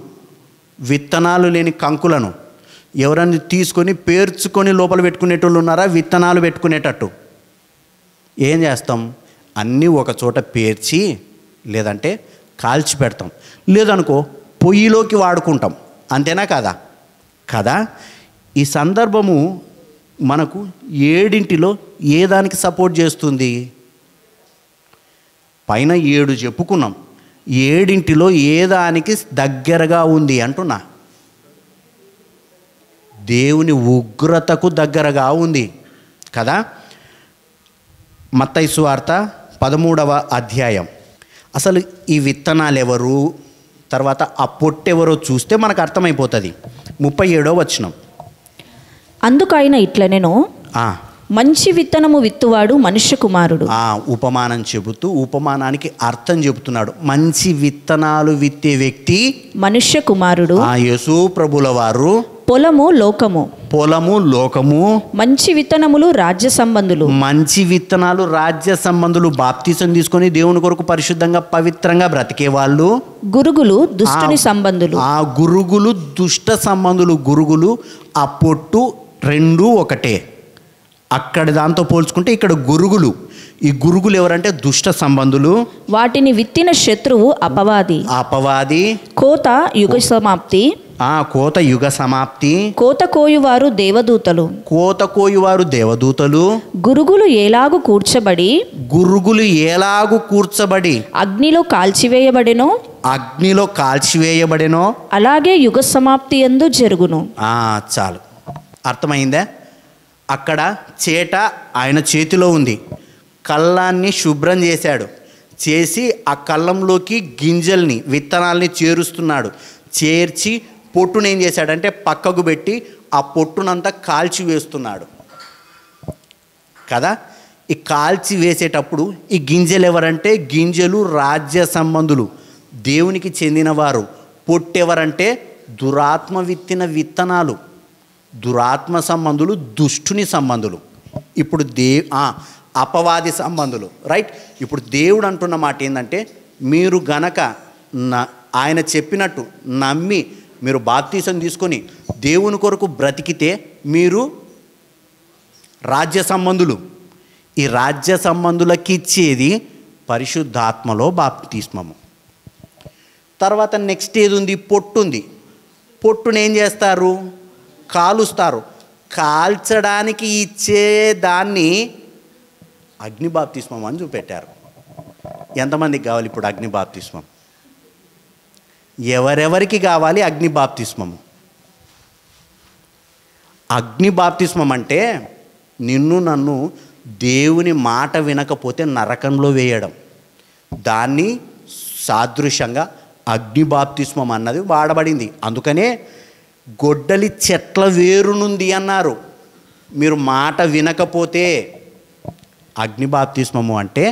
[SPEAKER 1] విత్తనాలు లేని కంకులను ఎవరన్నా తీసుకొని పేర్చుకొని లోపల పెట్టుకునేటోళ్ళు ఉన్నారా? విత్తనాలు పెట్టుకునేటట్టు ఏం చేస్తాం? అన్నీ ఒక చోట పేర్చి లేదంటే కాల్చి పెడతాం, లేదనుకో పొయ్యిలోకి వాడుకుంటాం. అంతేనా కదా? ఈ సందర్భము మనకు 7 ఏ దానికి సపోర్ట్ చేస్తుంది? పైన 7 చెప్పుకున్నాం, 7 ఏ దానికి దగ్గరగా ఉంది అంటున్నా? దేవుని ఉగ్రతకు దగ్గరగా ఉంది కదా. మత్తయి సువార్త 13వ అధ్యాయం. అసలు ఈ విత్తనాలు ఎవరు? తర్వాత ఆ పొట్టెవరో చూస్తే మనకు అర్థమైపోతుంది. 37వ వచనం.
[SPEAKER 2] అందుకు ఆయన ఇట్లనెను, మంచి విత్తనము విత్తువాడు మనుష్య కుమారుడు.
[SPEAKER 1] ఉపమానం చెబుతూ ఉపమానానికి అర్థం చెబుతున్నాడు. మంచి విత్తనాలు విత్తే వ్యక్తి
[SPEAKER 2] మనుష్య కుమారుడు.
[SPEAKER 1] యేసు ప్రభుల వారు.
[SPEAKER 2] పొలము లోకము.
[SPEAKER 1] పొలము లోకము.
[SPEAKER 2] మంచి విత్తనములు రాజ్య సంబంధులు.
[SPEAKER 1] మంచి విత్తనాలు రాజ్య సంబంధులు. బాప్తిసం తీసుకొని దేవుని కొరకు పరిశుద్ధంగా పవిత్రంగా బ్రతికే వాళ్ళు.
[SPEAKER 2] గురుగులు దుష్టుని సంబంధులు.
[SPEAKER 1] గురుగులు దుష్ట సంబంధులు. గురుగులు ఆ పొట్టు రెండూ ఒకటే. అక్కడ దాంతో పోల్చుకుంటే ఇక్కడ గురుగులు. ఈ గురుగులు ఎవరంటే దుష్ట సంబంధులు.
[SPEAKER 2] వాటిని విత్తిన శత్రువు అపవాది.
[SPEAKER 1] అపవాది.
[SPEAKER 2] కోత యుగ సమాప్తి.
[SPEAKER 1] కోత యుగ సమాప్తి.
[SPEAKER 2] కోత కోయువారు దేవదూతలు.
[SPEAKER 1] కోత కోయువారు దేవదూతలు.
[SPEAKER 2] గురుగులు ఏలాగు కూర్చబడి.
[SPEAKER 1] గురుగులు ఏలాగు కూర్చబడి
[SPEAKER 2] అగ్నిలో కాల్చివేయబడెనో.
[SPEAKER 1] అగ్నిలో కాల్చివేయబడెనో.
[SPEAKER 2] అలాగే యుగ సమాప్తి యందు జరుగును.
[SPEAKER 1] చాలు, అర్థమైందా? అక్కడ చేట ఆయన చేతిలో ఉంది. కళ్ళాన్ని శుభ్రం చేశాడు. చేసి ఆ కళ్ళంలోకి గింజల్ని విత్తనాల్ని చేరుస్తున్నాడు. చేర్చి పొట్టును ఏం చేశాడంటే పక్కకు పెట్టి ఆ పొట్టునంతా కాల్చి వేస్తున్నాడు కదా. ఈ కాల్చి వేసేటప్పుడు ఈ గింజలు ఎవరంటే గింజలు రాజ్య సంబంధులు, దేవునికి చెందినవారు. పొట్టెవరంటే దురాత్మ విత్తిన విత్తనాలు, దురాత్మ సంబంధులు, దుష్టుని సంబంధులు. ఇప్పుడు అపవాది సంబంధులు. రైట్. ఇప్పుడు దేవుడు అంటున్న మాట ఏంటంటే మీరు గనక ఆయన చెప్పినట్టు నమ్మి మీరు బాప్తీసం తీసుకొని దేవుని కొరకు బ్రతికితే మీరు రాజ్య సంబంధులు. ఈ రాజ్య సంబంధులకి ఇచ్చేది పరిశుద్ధాత్మలో బాప్తిస్మము. తర్వాత నెక్స్ట్ ఏది ఉంది? పొట్టుంది. పొట్టును ఏం చేస్తారు? కాలుస్తారు. కాల్చడానికి ఇచ్చే దాన్ని అగ్ని బాప్తిస్మం అని చూపెట్టారు. ఎంతమందికి కావాలి ఇప్పుడు అగ్ని బాప్తిస్మం? ఎవరెవరికి కావాలి అగ్ని బాప్తిస్మము? అగ్ని బాప్తిస్మం అంటే నిన్ను నన్ను దేవుని మాట వినకపోతే నరకంలో వేయడం. దాన్ని సాదృశ్యంగా అగ్ని బాప్తిస్మం అన్నది వాడబడింది. అందుకనే గొడ్డలి చెట్ల వేరునుంది అన్నారు. మీరు మాట వినకపోతే అగ్ని బాప్తిస్మము అంటే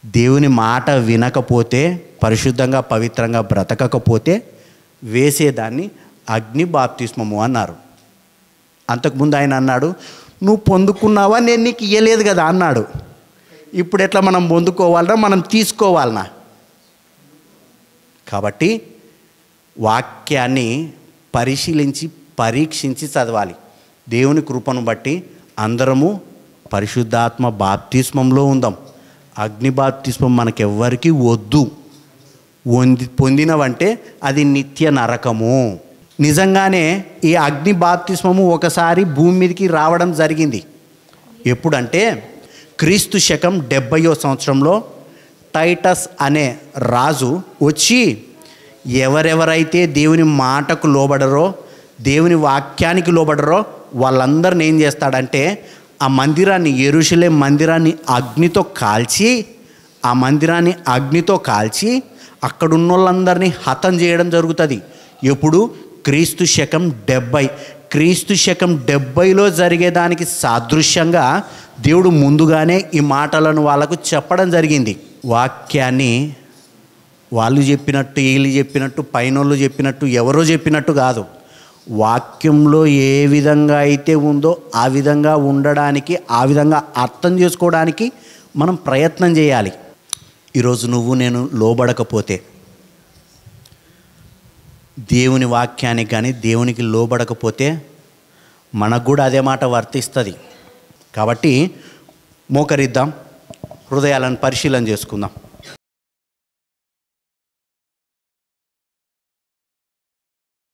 [SPEAKER 1] దేవుని మాట వినకపోతే, పరిశుద్ధంగా పవిత్రంగా బ్రతకకపోతే వేసేదాన్ని అగ్ని బాప్తిస్మము అన్నారు. అంతకుముందు ఆయన అన్నాడు, నువ్వు పొందుకున్నావా, నేను నీకు ఇయ్యలేదు కదా అన్నాడు. ఇప్పుడు ఎట్లా మనం పొందుకోవాలన్నా, మనం తీసుకోవాలన్నా? కాబట్టి వాక్యాన్ని పరిశీలించి పరీక్షించి చదవాలి. దేవుని కృపను బట్టి అందరము పరిశుద్ధాత్మ బాప్తిస్మంలో ఉందాం. అగ్ని బాప్తిస్మం మనకెవ్వరికి వద్దు. పొందినవంటే అది నిత్య నరకము. నిజంగానే ఈ అగ్ని బాప్తిస్మము ఒకసారి భూమి మీదకి రావడం జరిగింది. ఎప్పుడంటే క్రీస్తు శకం 70వ సంవత్సరంలో టైటస్ అనే రాజు వచ్చి ఎవరెవరైతే దేవుని మాటకు లోబడరో, దేవుని వాక్యానికి లోబడరో వాళ్ళందరిని ఏం చేస్తాడంటే ఆ మందిరాన్ని, యెరూషలేం మందిరాన్ని అగ్నితో కాల్చి, ఆ మందిరాన్ని అగ్నితో కాల్చి అక్కడున్న వాళ్ళందరినీ హతం చేయడం జరుగుతుంది. ఎప్పుడు? క్రీస్తు శకం 70. క్రీస్తు శకం 70లో జరిగేదానికి సాదృశ్యంగా దేవుడు ముందుగానే ఈ మాటలను వాళ్ళకు చెప్పడం జరిగింది. వాక్యాన్ని వాళ్ళు చెప్పినట్టు, వీళ్ళు చెప్పినట్టు, పైనోళ్ళు చెప్పినట్టు, ఎవరో చెప్పినట్టు కాదు. వాక్యంలో ఏ విధంగా అయితే ఉందో ఆ విధంగా ఉండడానికి, ఆ విధంగా అర్థం చేసుకోవడానికి మనం ప్రయత్నం చేయాలి. ఈరోజు నువ్వు నేను లోబడకపోతే, దేవుని వాక్యానికి కానీ దేవునికి లోబడకపోతే మనకు కూడా అదే మాట వర్తిస్తుంది. కాబట్టి మోకరిద్దాం, హృదయాలను పరిశీలన చేసుకుందాం.